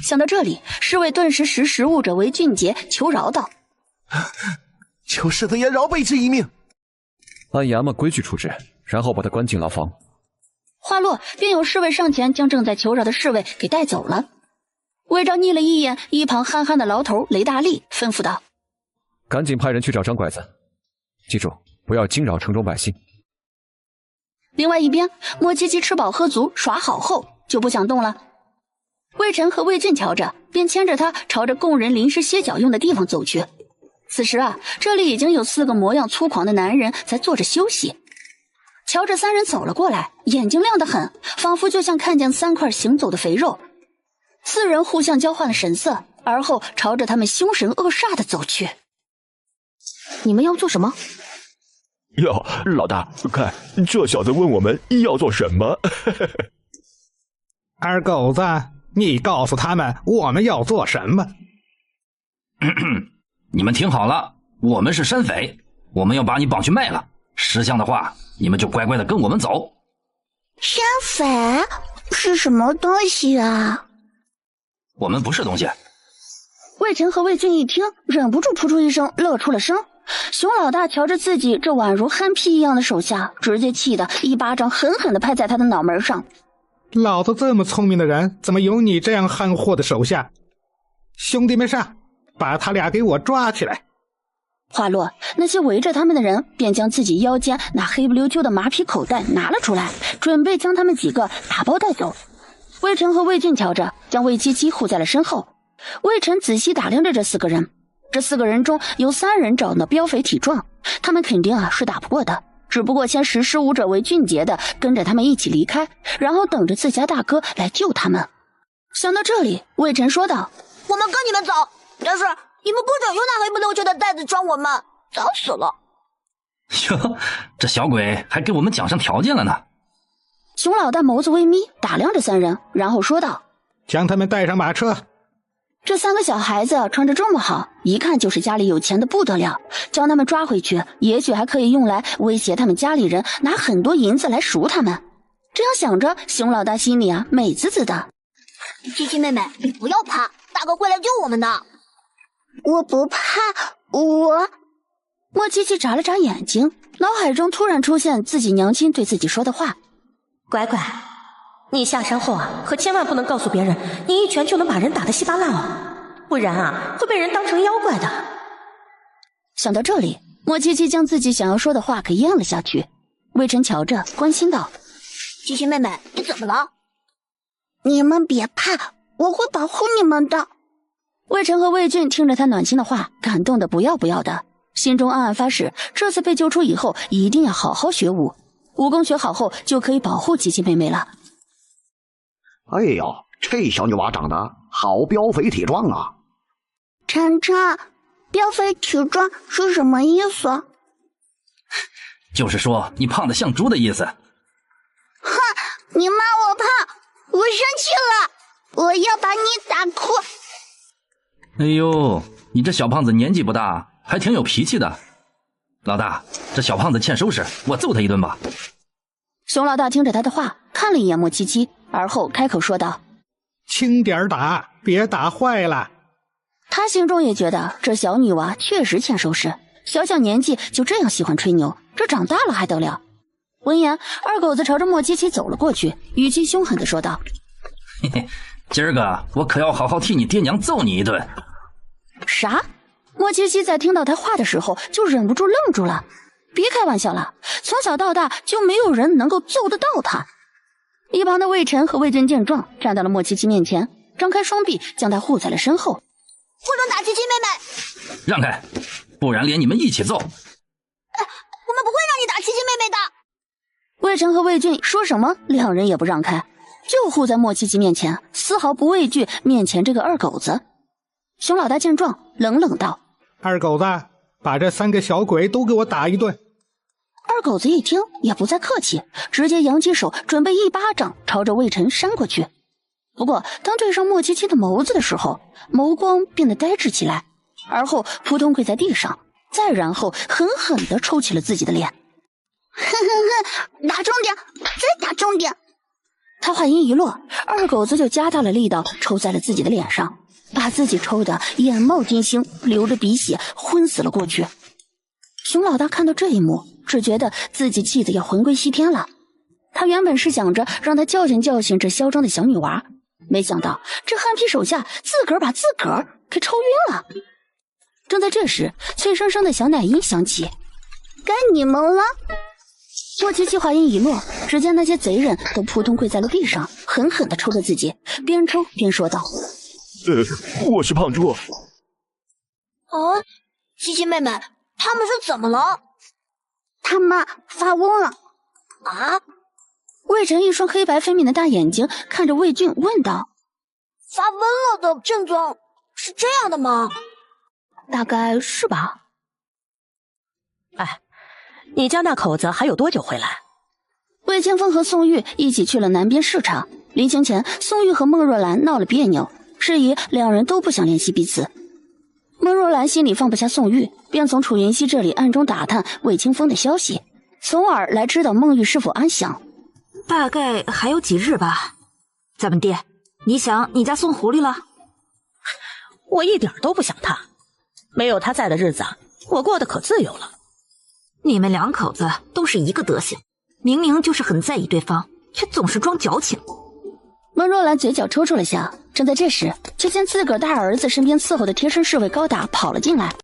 想到这里，侍卫顿时识时务者为俊杰，求饶道：“求世子爷饶卑职一命。”按衙门规矩处置，然后把他关进牢房。话落，便有侍卫上前将正在求饶的侍卫给带走了。魏昭睨了一眼一旁憨憨的牢头雷大力，吩咐道：“赶紧派人去找张拐子，记住，不要惊扰城中百姓。”另外一边，莫七七吃饱喝足耍好后就不想动了。魏晨和魏俊瞧着，便牵着他朝着供人临时歇脚用的地方走去。此时啊，这里已经有4个模样粗犷的男人在坐着休息。瞧着3人走了过来，眼睛亮得很，仿佛就像看见3块行走的肥肉。4人互相交换了神色，而后朝着他们凶神恶煞的走去。你们要做什么？哟，老大，看这小子问我们要做什么。二狗子，你告诉他们我们要做什么。你们听好了，我们是山匪，我们要把你绑去卖了，识相的话，你们就乖乖的跟我们走。山匪是什么东西啊？我们不是东西。魏晨和魏俊一听，忍不住扑出一声，乐出了声。熊老大瞧着自己这宛如憨批一样的手下，直接气得一巴掌狠狠地拍在他的脑门上。老子这么聪明的人，怎么有你这样憨货的手下？兄弟们上，把他俩给我抓起来！话落，那些围着他们的人便将自己腰间那黑不溜秋的马匹口袋拿了出来，准备将他们几个打包带走。魏晨和魏俊瞧着，将魏七七护在了身后。魏晨仔细打量着这4个人，这4个人中有3人长得膘肥体壮，他们肯定是打不过的，只不过先识时务者为俊杰的跟着他们一起离开，然后等着自家大哥来救他们。想到这里，魏晨说道：我们跟你们走，但是你们不准用那黑不溜秋的袋子装我们，早死了。哟，这小鬼还给我们讲上条件了呢。熊老大眸子微眯，打量着3人，然后说道：将他们带上马车。这3个小孩子穿着这么好，一看就是家里有钱的不得了，将他们抓回去，也许还可以用来威胁他们家里人拿很多银子来赎他们。这样想着，熊老大心里美滋滋的。七七妹妹，你不要怕，大哥会来救我们的。我不怕，莫七七眨了眨眼睛，脑海中突然出现自己娘亲对自己说的话：乖乖，你下山后可千万不能告诉别人你一拳就能把人打得稀巴烂哦，不然会被人当成妖怪的。想到这里，莫七七将自己想要说的话给咽了下去。魏晨瞧着，关心道：七七妹妹，你怎么了？你们别怕，我会保护你们的。魏晨和魏俊听着他暖心的话，感动得不要不要的，心中暗暗发誓，这次被救出以后一定要好好学武，武功学好后就可以保护七七妹妹了。哎呦，这小女娃长得好膘肥体壮啊！晨晨，膘肥体壮是什么意思？就是说你胖得像猪的意思。哼，你骂我胖，我生气了，我要把你打哭。哎呦，你这小胖子年纪不大，还挺有脾气的。老大，这小胖子欠收拾，我揍他一顿吧。熊老大听着他的话，看了一眼莫七七，而后开口说道：轻点打，别打坏了。他心中也觉得这小女娃确实欠收拾，小小年纪就这样喜欢吹牛，这长大了还得了。闻言，二狗子朝着莫七七走了过去，语气凶狠地说道：嘿嘿，今儿个我可要好好替你爹娘揍你一顿。啥？莫七七在听到他话的时候就忍不住愣住了。别开玩笑了，从小到大就没有人能够揍得到他。一旁的魏晨和魏俊见状，站到了莫七七面前，张开双臂将他护在了身后。不准打七七妹妹！让开，不然连你们一起揍。我们不会让你打七七妹妹的。魏晨和魏俊说什么，两人也不让开，就护在莫七七面前，丝毫不畏惧面前这个二狗子。熊老大见状，冷冷道：二狗子，把这3个小鬼都给我打一顿。二狗子一听也不再客气，直接扬起手准备一巴掌朝着魏晨扇过去。不过当对上莫七七的眸子的时候，眸光变得呆滞起来，而后扑通跪在地上，再然后狠狠地抽起了自己的脸。哼哼哼，打重点，再打重点。他话音一落，二狗子就加大了力道抽在了自己的脸上，把自己抽得眼冒金星，流着鼻血昏死了过去。熊老大看到这一幕，只觉得自己气得要魂归西天了。他原本是想着让他教训教训这嚣张的小女娃，没想到这憨批手下自个儿把自个儿给抽晕了。正在这时，脆生生的小奶音响起：该你们了。莫七七话音一落，只见那些贼人都扑通跪在了地上，狠狠地抽着自己，边抽边说道：我是胖猪。七七妹妹，他们是怎么了？他们发瘟了。啊？魏晨一双黑白分明的大眼睛看着魏俊问道：发瘟了的症状是这样的吗？大概是吧。哎，你家那口子还有多久回来？魏清风和宋玉一起去了南边视察，临行前宋玉和孟若兰闹了别扭，是以两人都不想联系彼此。孟若兰心里放不下宋玉，便从楚云熙这里暗中打探魏清风的消息，从而来知道孟玉是否安详。大概还有几日吧。咱们爹，你想你家送狐狸了？我一点都不想他，没有他在的日子，我过得可自由了。你们两口子都是一个德行，明明就是很在意对方，却总是装矫情。孟若兰嘴角抽搐了下，正在这时，就见自个儿大儿子身边伺候的贴身侍卫高达跑了进来。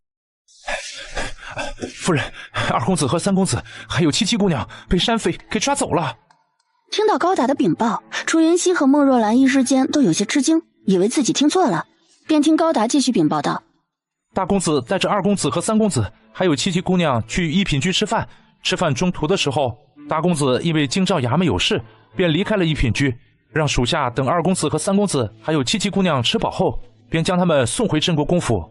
夫人，二公子和三公子还有七七姑娘被山匪给抓走了。听到高达的禀报，楚云熙和孟若兰一时间都有些吃惊，以为自己听错了，便听高达继续禀报道：大公子带着二公子和三公子还有七七姑娘去一品居吃饭，吃饭中途的时候，大公子因为京兆衙门有事，便离开了一品居，让属下等二公子和三公子还有七七姑娘吃饱后，便将他们送回镇国公府。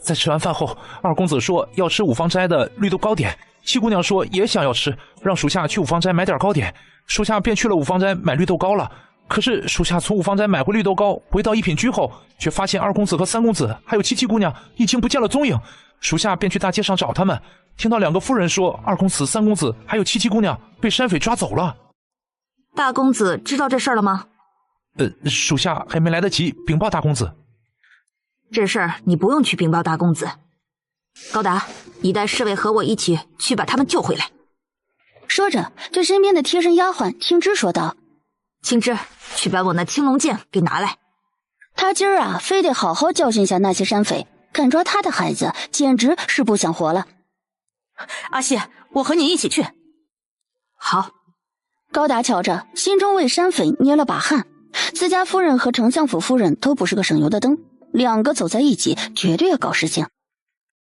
在吃完饭后，二公子说要吃五芳斋的绿豆糕点，七姑娘说也想要吃，让属下去五芳斋买点糕点，属下便去了五芳斋买绿豆糕了。可是属下从五芳斋买回绿豆糕，回到一品居后，却发现二公子和三公子还有七七姑娘已经不见了踪影。属下便去大街上找他们，听到两个妇人说二公子、三公子还有七七姑娘被山匪抓走了。大公子知道这事儿了吗？属下还没来得及禀报大公子。这事儿你不用去禀报大公子。高达，你带侍卫和我一起去把他们救回来。说着，对身边的贴身丫鬟青枝说道：青枝，去把我那青龙剑给拿来。他今儿啊，非得好好教训下那些山匪，敢抓他的孩子，简直是不想活了。阿西，我和你一起去。好。高达瞧着，心中为山匪捏了把汗。自家夫人和丞相府夫人都不是个省油的灯，两个走在一起，绝对要搞事情。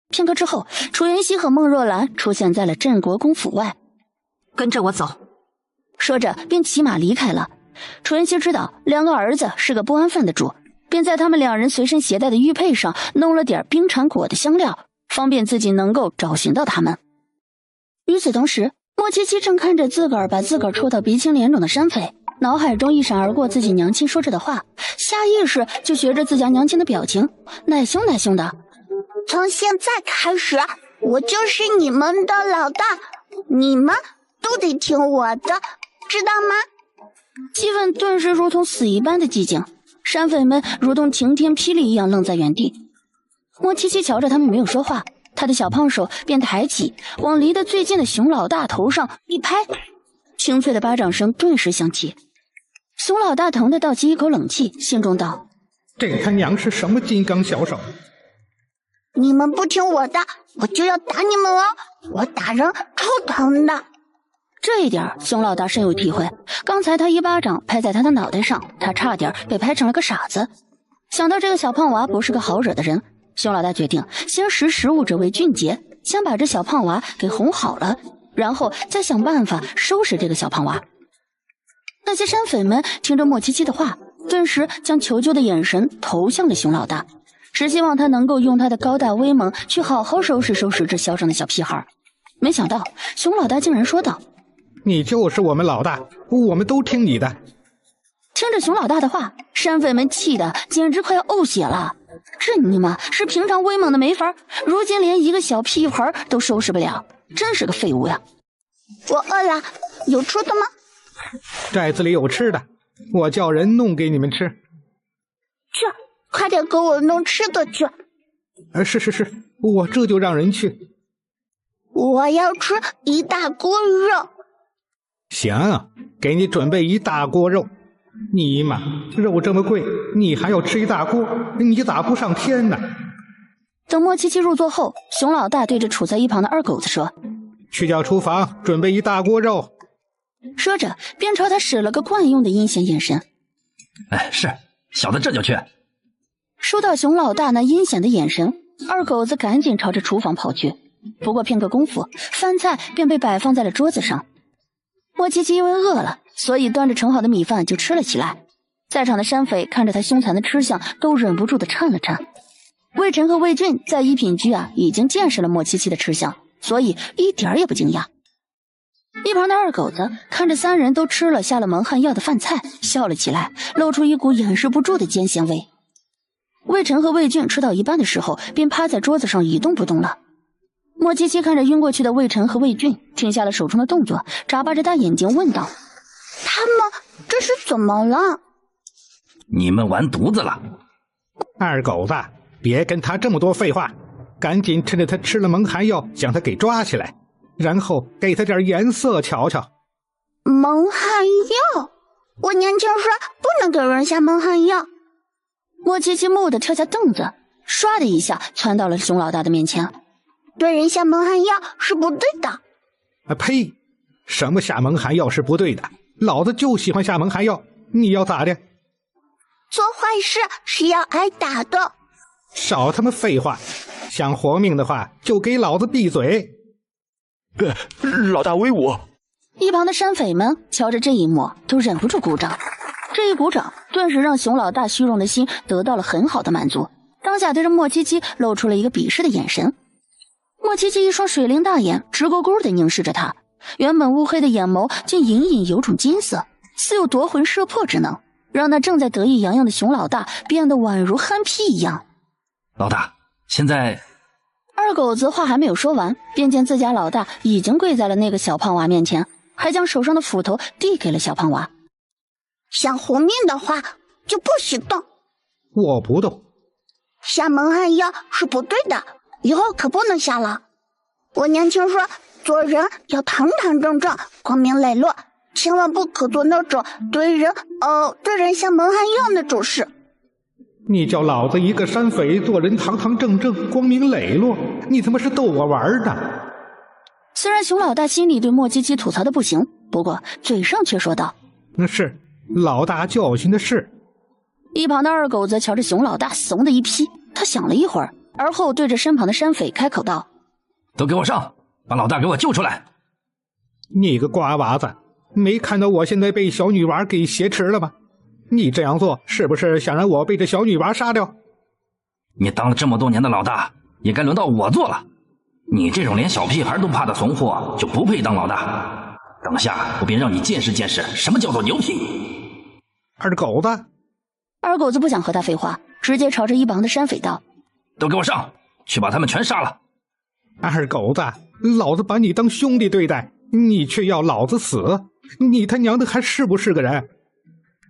片刻之后，楚云熙和孟若兰出现在了镇国公府外。跟着我走。说着便骑马离开了。楚云熙知道两个儿子是个不安分的主，便在他们两人随身携带的玉佩上弄了点冰蚕果的香料，方便自己能够找寻到他们。与此同时，莫七七正看着自个儿把自个儿戳到鼻青脸肿的山匪，脑海中一闪而过自己娘亲说着的话，下意识就学着自家娘亲的表情，奶凶奶凶的。从现在开始，我就是你们的老大，你们都得听我的，知道吗？气氛顿时如同死一般的寂静，山匪们如同晴天霹雳一样愣在原地。莫七七瞧着他们没有说话，他的小胖手便抬起，往离得最近的熊老大头上一拍，清脆的巴掌声顿时响起。熊老大疼得倒吸一口冷气，心中道：这他娘是什么金刚小手？你们不听我的，我就要打你们哦！我打人超疼的。这一点熊老大深有体会，刚才他一巴掌拍在他的脑袋上，他差点被拍成了个傻子。想到这个小胖娃不是个好惹的人，熊老大决定先识时务者为俊杰，先把这小胖娃给哄好了，然后再想办法收拾这个小胖娃。那些山匪们听着莫七七的话，顿时将求救的眼神投向了熊老大，只希望他能够用他的高大威猛去好好收拾收拾这嚣张的小屁孩。没想到熊老大竟然说道：你就是我们老大，我们都听你的。听着熊老大的话，山匪们气得简直快要呕血了。这尼玛是平常威猛的没法，如今连一个小屁孩都收拾不了，真是个废物呀！我饿了，有吃的吗？寨子里有吃的，我叫人弄给你们吃。去，快点给我弄吃的去。是，我这就让人去。我要吃一大锅肉。行，给你准备一大锅肉。你妈，肉这么贵，你还要吃一大锅，你咋不上天呢？等莫七七入座后，熊老大对着杵在一旁的二狗子说：去叫厨房准备一大锅肉。说着便朝他使了个惯用的阴险眼神。是，小的这就去。收到熊老大那阴险的眼神，二狗子赶紧朝着厨房跑去。不过片刻功夫，饭菜便被摆放在了桌子上。莫七七因为饿了，所以端着盛好的米饭就吃了起来。在场的山匪看着他凶残的吃相，都忍不住的颤了颤。魏晨和魏俊在一品居已经见识了莫七七的吃相，所以一点也不惊讶。一旁的二狗子看着三人都吃了下了蒙汗药的饭菜，笑了起来，露出一股掩饰不住的奸咸味。魏晨和魏俊吃到一半的时候，便趴在桌子上一动不动了。莫七七看着晕过去的魏晨和魏俊，停下了手中的动作，眨巴着大眼睛问道：“他们这是怎么了？”你们完犊子了！二狗子，别跟他这么多废话，赶紧趁着他吃了蒙汗药，将他给抓起来，然后给他点颜色瞧瞧。蒙汗药？我年轻时不能给人下蒙汗药。莫七七蓦地跳下凳子，唰的一下窜到了熊老大的面前。对人下蒙汗药是不对的。啊呸！什么下蒙汗药是不对的？老子就喜欢下蒙汗药，你要咋的？做坏事是要挨打的。少他妈废话！想活命的话，就给老子闭嘴！老大威武！一旁的山匪们瞧着这一幕，都忍不住鼓掌。这一鼓掌，顿时让熊老大虚荣的心得到了很好的满足。当下对着莫七七露出了一个鄙视的眼神。莫七七一双水灵大眼直勾勾地凝视着他，原本乌黑的眼眸竟隐隐有种金色，似有夺魂摄魄之能，让那正在得意洋洋的熊老大变得宛如憨批一样。老大，现在……二狗子话还没有说完，便见自家老大已经跪在了那个小胖娃面前，还将手上的斧头递给了小胖娃。想活命的话，就不许动。我不动。下蒙汗药是不对的，以后可不能下了。我年轻说，做人要堂堂正正，光明磊落，千万不可做那种对人下蒙汗药那种事。你叫老子一个山匪做人堂堂正正、光明磊落，你他妈是逗我玩的？虽然熊老大心里对莫七七吐槽的不行，不过嘴上却说道：“那是老大教训的是。”一旁的二狗子瞧着熊老大怂的一批，他想了一会儿，而后对着身旁的山匪开口道：“都给我上，把老大给我救出来！”你个瓜娃子，没看到我现在被小女娃给挟持了吗？你这样做是不是想让我被这小女娃杀掉？你当了这么多年的老大，也该轮到我做了。你这种连小屁孩都怕的怂货，就不配当老大。等下我便让你见识见识什么叫做牛皮。二狗子，二狗子不想和他废话，直接朝着一旁的山匪道：“都给我上，去把他们全杀了！”二狗子，老子把你当兄弟对待，你却要老子死，你他娘的还是不是个人？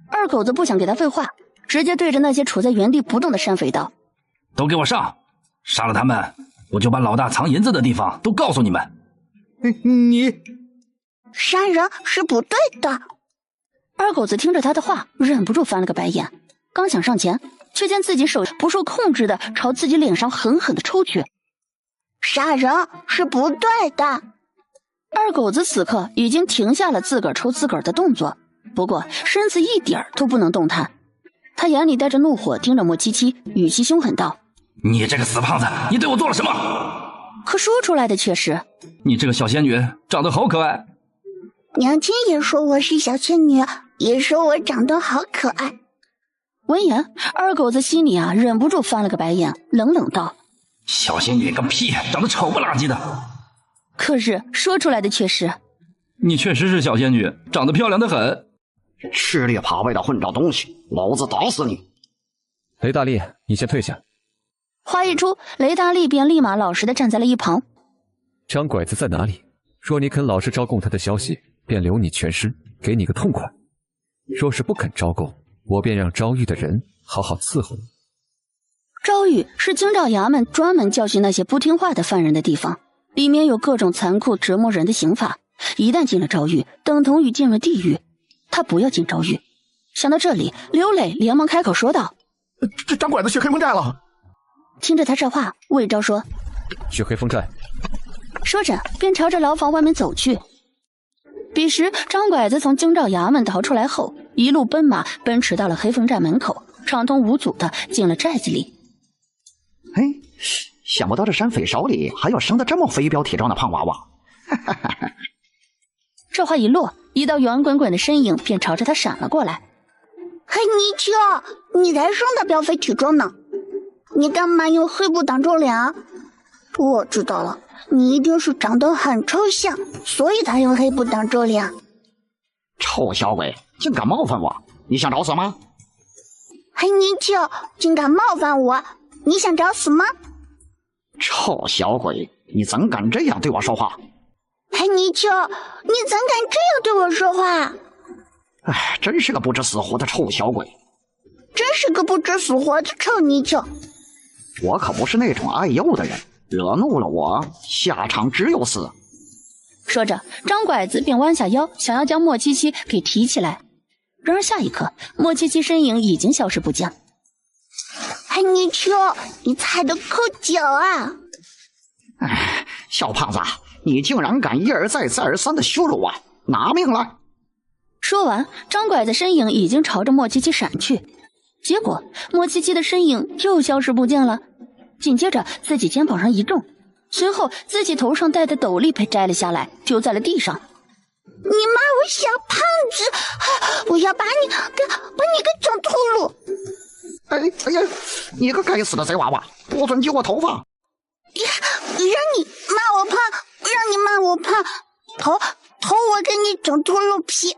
二狗子不想给他废话，直接对着那些处在原地不动的山匪道：“都给我上，杀了他们，我就把老大藏银子的地方都告诉你们。”你杀人是不对的。二狗子听着他的话，忍不住翻了个白眼，刚想上前，却见自己手不受控制的朝自己脸上狠狠的抽去。杀人是不对的。二狗子此刻已经停下了自个儿抽自个儿的动作，不过身子一点都不能动弹。他眼里带着怒火盯着莫七七，语气凶狠道：“你这个死胖子，你对我做了什么？”可说出来的却是：“你这个小仙女长得好可爱。”娘亲也说我是小仙女，也说我长得好可爱。闻言，二狗子心里忍不住翻了个白眼，冷冷道：“小仙女个屁，长得丑不拉几的。”可是说出来的却是：“你确实是小仙女，长得漂亮的很。”吃里扒外的混账东西，老子打死你！雷大力，你先退下。话一出，雷大力便立马老实的站在了一旁。张拐子在哪里？若你肯老实招供他的消息，便留你全尸，给你个痛快；若是不肯招供，我便让招狱的人好好伺候你。招狱是京兆衙门专门教训那些不听话的犯人的地方，里面有各种残酷折磨人的刑罚，一旦进了招狱，等同于进了地狱。他不要进招狱。想到这里，刘磊连忙开口说道：“这张拐子去黑风寨了。”听着他这话，魏昭说：“去黑风寨。”说着便朝着牢房外面走去。彼时张拐子从京兆衙门逃出来后，一路奔马奔驰到了黑风寨门口，畅通无阻的进了寨子里。哎，想不到这山匪手里还有生得这么肥膘体壮的胖娃娃。这话一落，一道圆滚滚的身影便朝着他闪了过来。嘿，泥鳅，你才生得膘肥体壮呢，你干嘛用黑布挡住脸？我知道了，你一定是长得很抽象，所以才用黑布挡住脸。臭小鬼，竟敢冒犯我，你想找死吗？嘿，泥鳅，竟敢冒犯我，你想找死吗？臭小鬼，你怎敢这样对我说话？黑泥鳅，你怎敢这样对我说话？哎，真是个不知死活的臭小鬼！真是个不知死活的臭泥鳅！我可不是那种爱幼的人，惹怒了我，下场只有死。说着，张拐子便弯下腰，想要将莫七七给提起来。然而下一刻，莫七七身影已经消失不见。黑泥鳅，你踩得够脚啊！哎，小胖子，你竟然敢一而再、再而三的羞辱我，拿命来！说完，张拐子身影已经朝着莫七七闪去，结果莫七七的身影又消失不见了。紧接着，自己肩膀上一重，随后自己头上戴的斗笠被摘了下来，丢在了地上。你骂我小胖子，我要把你给整秃噜！哎呀，你个该死的贼娃娃，不准揪我头发！让你骂我胖，头我给你整秃噜皮！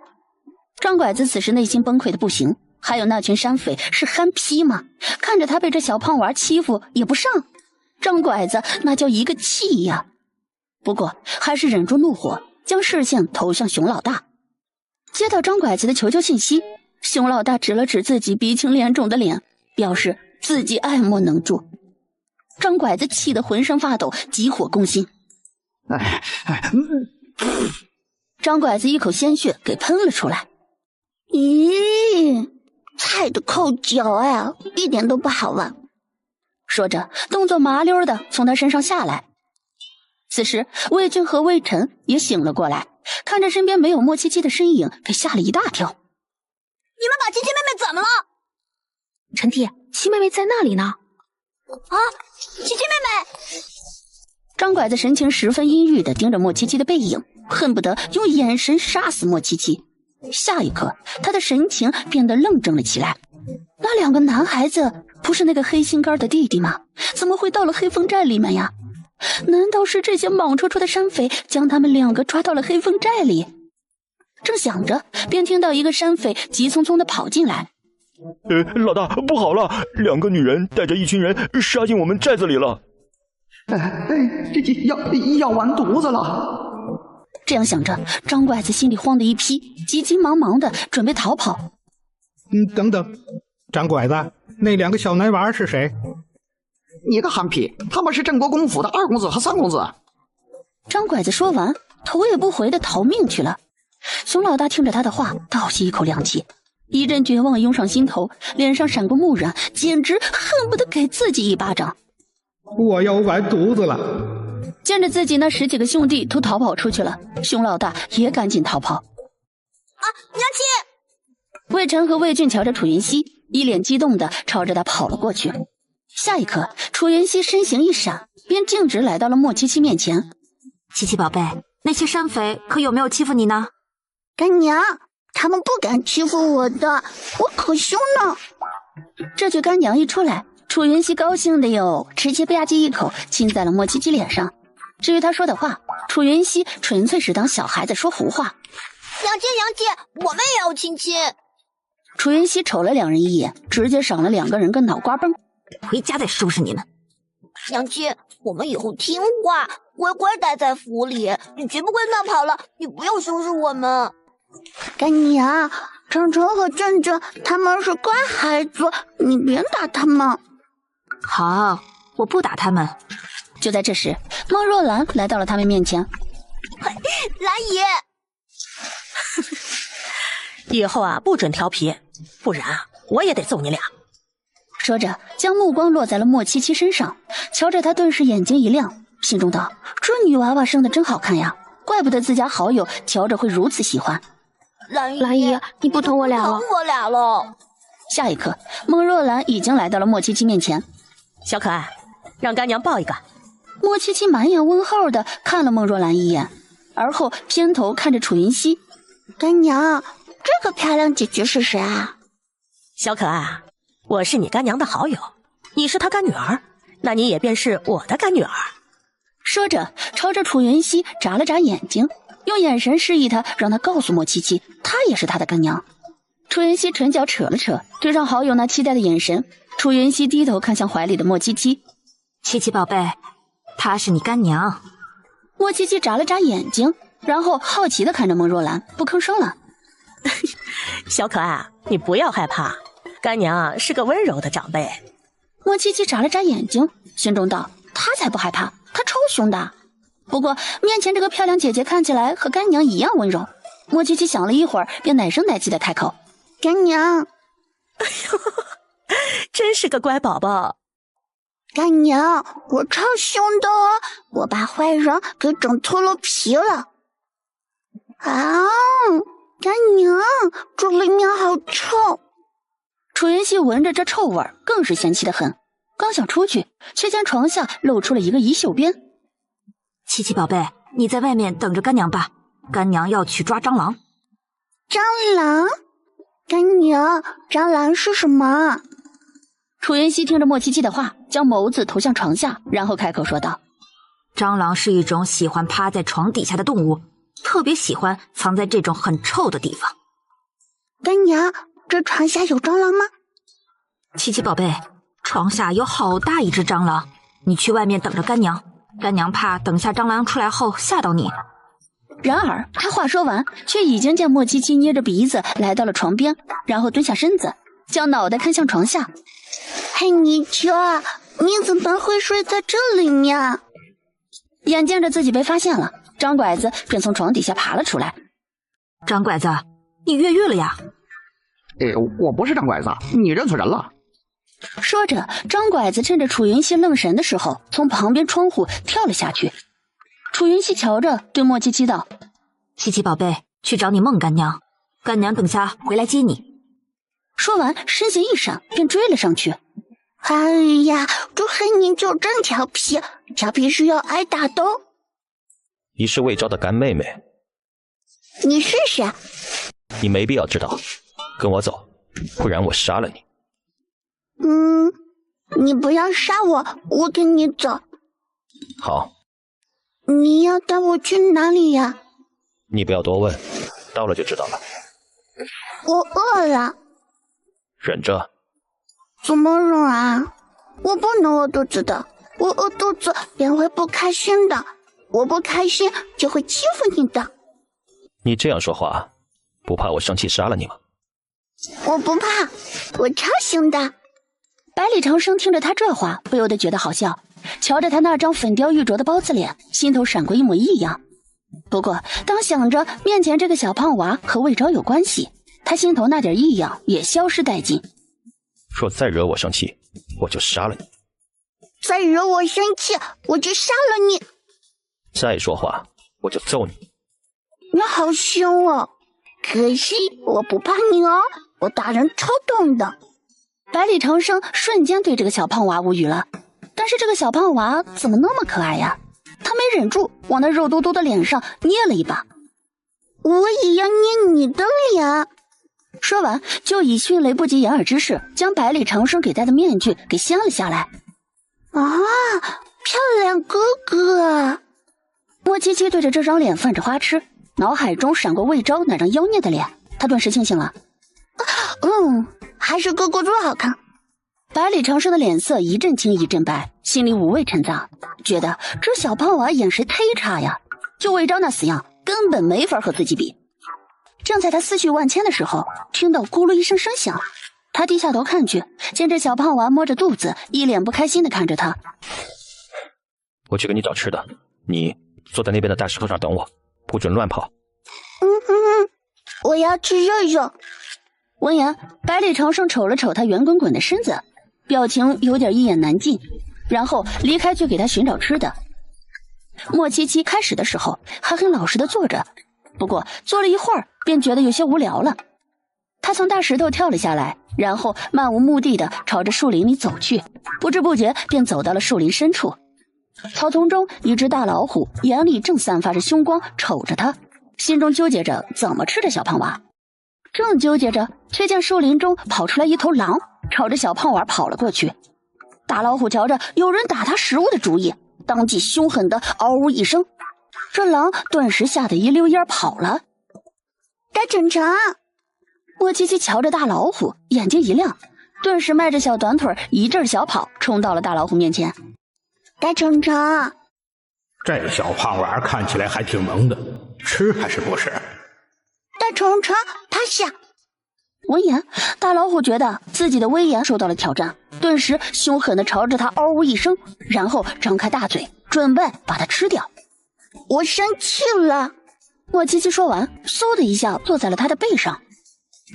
张拐子此时内心崩溃的不行，还有那群山匪是憨批吗？看着他被这小胖娃欺负也不上，张拐子那叫一个气呀！不过还是忍住怒火，将视线投向熊老大。接到张拐子的求救信息，熊老大指了指自己鼻青脸肿的脸，表示自己爱莫能助。张拐子气得浑身发抖，急火攻心。张拐子一口鲜血给喷了出来。咦，踩得够脚啊，一点都不好玩。说着，动作麻溜的从他身上下来。此时，魏俊和魏晨也醒了过来，看着身边没有莫七七的身影，被吓了一大跳。你们把七七妹妹怎么了？陈弟，七妹妹在那里呢？啊，七七妹妹！张拐子神情十分阴郁的盯着莫七七的背影，恨不得用眼神杀死莫七七。下一刻，他的神情变得愣怔了起来。那两个男孩子不是那个黑心肝的弟弟吗？怎么会到了黑风寨里面呀？难道是这些莽戳戳的山匪将他们两个抓到了黑风寨里？正想着，便听到一个山匪急匆匆的跑进来。老大，不好了，两个女人带着一群人杀进我们寨子里了。这要完犊子了！这样想着，张拐子心里慌得一批，急急忙忙的准备逃跑。等等，张拐子，那两个小男娃是谁？你个憨批，他们是镇国公府的2公子和3公子。张拐子说完，头也不回的逃命去了。熊老大听着他的话，倒吸一口凉气，一阵绝望涌上心头，脸上闪过木然，简直恨不得给自己一巴掌。我要完犊子了！见着自己那10几个兄弟都逃跑出去了，熊老大也赶紧逃跑。啊，娘亲！魏晨和魏俊瞧着楚云熙，一脸激动的朝着他跑了过去。下一刻，楚云熙身形一闪，便径直来到了莫七七面前。七七宝贝，那些山匪可有没有欺负你呢？干娘，他们不敢欺负我的，我可凶呢。这句干娘一出来，楚云熙高兴的哟，直接吧唧一口亲在了莫七七脸上。至于他说的话，楚云熙纯粹是当小孩子说胡话。娘亲，我们也要亲亲。楚云熙瞅了两人一眼，直接赏了2个人个脑瓜崩。回家再收拾你们。娘亲，我们以后听话，乖乖待在府里，你绝不会乱跑了。你不要收拾我们。干娘，程程和正正他们是乖孩子，你别打他们。好，我不打他们。就在这时，孟若兰来到了他们面前。兰姨，以后啊，不准调皮，不然啊，我也得揍你俩。说着，将目光落在了莫七七身上，瞧着他顿时眼睛一亮，心中道：这女娃娃生得真好看呀，怪不得自家好友瞧着会如此喜欢。兰姨，你不疼我俩了？下一刻，孟若兰已经来到了莫七七面前。小可爱，让干娘抱一个。莫七七满眼问号的看了孟若兰一眼，而后偏头看着楚云熙。干娘，这个漂亮姐姐是谁啊？小可爱，我是你干娘的好友，你是她干女儿，那你也便是我的干女儿。说着，朝着楚云熙眨了眨眼睛，用眼神示意他，让他告诉莫七七，她也是他的干娘。楚云熙唇角扯了扯，对上好友那期待的眼神，楚云熙低头看向怀里的莫七七。七七宝贝，她是你干娘。莫七七眨了眨眼睛，然后好奇地看着孟若兰，不吭声了。小可爱，你不要害怕，干娘是个温柔的长辈。莫七七眨了眨眼睛，心中道：她才不害怕，她超凶的。不过面前这个漂亮姐姐看起来和干娘一样温柔。莫七七想了一会儿，便奶声奶气地开口：干娘。哎呦，真是个乖宝宝。干娘，我超凶的哦，我把坏人给整脱了皮了。啊，干娘，这里面好臭。楚云熙闻着这臭味更是嫌弃得很，刚想出去，却见床下露出了一个衣袖边。七七宝贝，你在外面等着干娘吧，干娘要去抓蟑螂。蟑螂？干娘，蟑螂是什么？楚云熙听着莫七七的话，将眸子投向床下，然后开口说道：蟑螂是一种喜欢趴在床底下的动物，特别喜欢藏在这种很臭的地方。干娘，这床下有蟑螂吗？七七宝贝，床下有好大一只蟑螂，你去外面等着干娘，干娘怕等下蟑螂出来后吓到你。然而他话说完，却已经见莫七七捏着鼻子来到了床边，然后蹲下身子，将脑袋看向床下。嘿，泥鳅，你怎么会睡在这里面？眼见着自己被发现了，张拐子便从床底下爬了出来。张拐子，你越狱了呀？我不是张拐子，你认错人了。说着，张拐子趁着楚云熙愣神的时候，从旁边窗户跳了下去。楚云熙瞧着，对莫七七道：七七宝贝，去找你孟干娘，干娘等下回来接你。说完，身形一闪，便追了上去。哎呀，这黑泥鳅真调皮，调皮是要挨打的哦。你是魏昭的干妹妹。你是谁？你没必要知道，跟我走，不然我杀了你。你不要杀我，我跟你走。好。你要带我去哪里呀？你不要多问，到了就知道了。我饿了。忍着。怎么忍啊？我不能饿肚子的，我饿肚子便会不开心的，我不开心就会欺负你的。你这样说话，不怕我生气杀了你吗？我不怕，我超凶的。百里长生听着他这话，不由得觉得好笑，瞧着他那张粉雕玉琢的包子脸，心头闪过一抹异样。不过当想着面前这个小胖娃和魏昭有关系，他心头那点异样也消失殆尽。若再惹我生气，我就杀了你。再惹我生气，我就杀了你。再说话，我就揍你。你好凶哦！可惜我不怕你哦，我打人超痛的。百里长生瞬间对这个小胖娃无语了，但是这个小胖娃怎么那么可爱呀？他没忍住，往那肉嘟嘟的脸上捏了一把。我也要捏你的脸。说完，就以迅雷不及掩耳之势，将百里长生给戴的面具给掀了下来。啊，漂亮哥哥！莫七七对着这张脸犯着花痴，脑海中闪过魏昭那张妖孽的脸，他顿时清醒了。还是哥哥最好看。百里长生的脸色一阵青一阵白，心里五味陈杂，觉得这小胖娃眼神忒差呀，就魏昭那死样，根本没法和自己比。正在他思绪万千的时候，听到咕噜一声声响，他低下头看去，见这小胖娃摸着肚子，一脸不开心地看着他。我去给你找吃的，你坐在那边的大石头上等我，不准乱跑。我要吃肉肉。闻言，百里长生瞅了瞅他圆滚滚的身子，表情有点一言难尽，然后离开去给他寻找吃的。莫七七开始的时候还很老实的坐着，不过坐了一会儿便觉得有些无聊了。他从大石头跳了下来，然后漫无目的的朝着树林里走去，不知不觉便走到了树林深处。草丛中一只大老虎眼里正散发着凶光，瞅着他，心中纠结着怎么吃这小胖娃。正纠结着，却见树林中跑出来一头狼，朝着小胖娃跑了过去。大老虎瞧着有人打他食物的主意，当即凶狠的嗷呜一声，这狼顿时吓得一溜烟跑了。大逞强！莫七七瞧着大老虎，眼睛一亮，顿时迈着小短腿一阵小跑，冲到了大老虎面前。大逞强，这小胖娃看起来还挺萌的，吃还是不吃？大虫虫，趴下！闻言，大老虎觉得自己的威严受到了挑战，顿时凶狠地朝着他嗷呜一声，然后张开大嘴，准备把它吃掉。我生气了！莫七七说完，嗖的一下坐在了他的背上。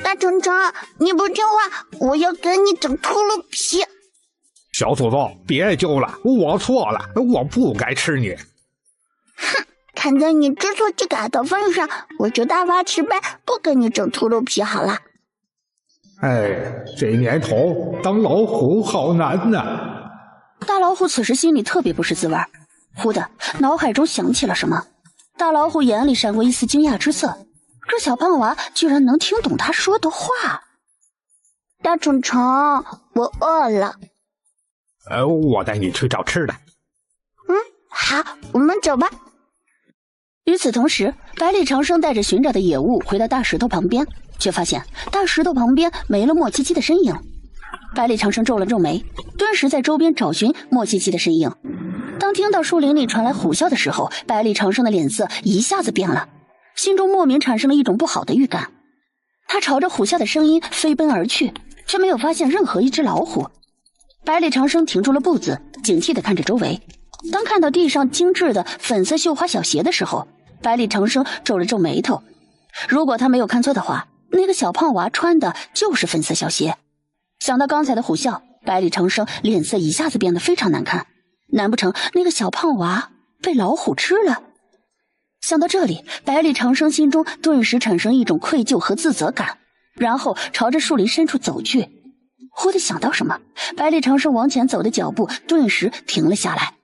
大虫虫，你不听话，我要给你整秃噜皮！小祖宗，别揪了，我错了，我不该吃你。哼，看在你知错就改的份上，我就大发慈悲，不给你整秃噜皮好了。哎，这年头当老虎好难呐！大老虎此时心里特别不是滋味，忽的脑海中想起了什么。大老虎眼里闪过一丝惊讶之色，这小胖娃居然能听懂他说的话。大虫虫，我饿了。我带你去找吃的。好，我们走吧。与此同时，百里长生带着寻找的野物回到大石头旁边，却发现大石头旁边没了莫七七的身影。百里长生皱了皱眉，顿时在周边找寻莫七七的身影。当听到树林里传来虎啸的时候，百里长生的脸色一下子变了，心中莫名产生了一种不好的预感。他朝着虎啸的声音飞奔而去，却没有发现任何一只老虎。百里长生停住了步子，警惕地看着周围。当看到地上精致的粉色绣花小鞋的时候，百里长生皱了皱眉头。如果他没有看错的话，那个小胖娃穿的就是粉色小鞋。想到刚才的虎啸，百里长生脸色一下子变得非常难看。难不成那个小胖娃被老虎吃了？想到这里，百里长生心中顿时产生一种愧疚和自责感，然后朝着树林深处走去。忽地想到什么，百里长生往前走的脚步顿时停了下来，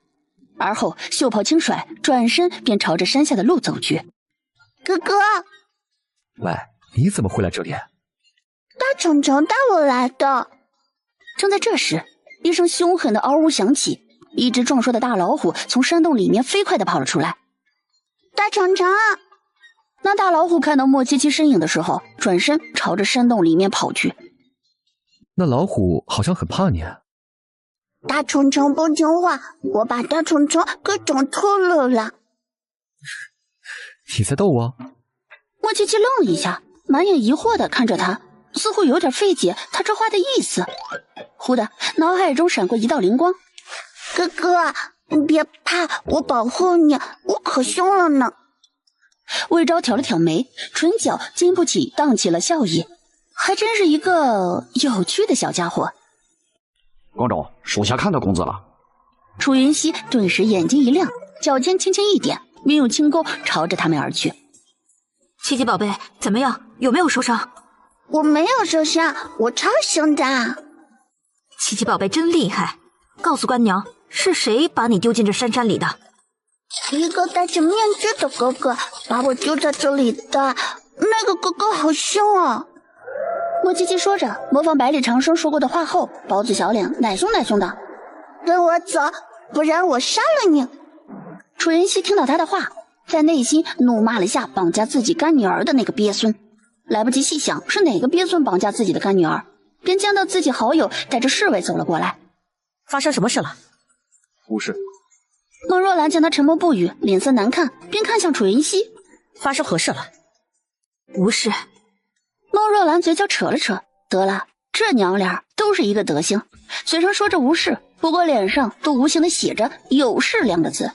而后袖袍轻甩，转身便朝着山下的路走去。哥哥，喂，你怎么会来这里？大虫虫带我来的。正在这时，一声凶狠的嗷呜响起，一只壮硕的大老虎从山洞里面飞快地跑了出来。大虫虫！那大老虎看到莫七七身影的时候，转身朝着山洞里面跑去。那老虎好像很怕你。大虫虫不听话，我把大虫虫给整秃噜了。你在逗我？莫七七愣了一下，满眼疑惑地看着他，似乎有点费解他这话的意思。忽的脑海中闪过一道灵光，哥哥，你别怕，我保护你，我可凶了呢。魏昭挑了挑眉，唇角禁不起荡起了笑意，还真是一个有趣的小家伙。公主，属下看到公子了。楚云熙顿时眼睛一亮，脚尖轻轻一点，便用轻钩朝着他们而去。七七宝贝，怎么样？有没有受伤？我没有受伤，我超凶的。七七宝贝真厉害，告诉官娘，是谁把你丢进这山里的？一个戴着面具的哥哥把我丢在这里的，那个哥哥好凶啊！莫七七说着，模仿百里长生说过的话后，包子小脸，奶凶奶凶的。跟我走，不然我杀了你！楚云熙听到他的话，在内心怒骂了下绑架自己干女儿的那个鳖孙。来不及细想是哪个鳖孙绑架自己的干女儿，便见到自己好友带着侍卫走了过来。发生什么事了？无事。孟若兰见他沉默不语，脸色难看，便看向楚云熙。发生何事了？无事。孟若兰嘴角扯了扯，得了，这娘俩都是一个德行，嘴上说着无事，不过脸上都无形的写着有事两个字。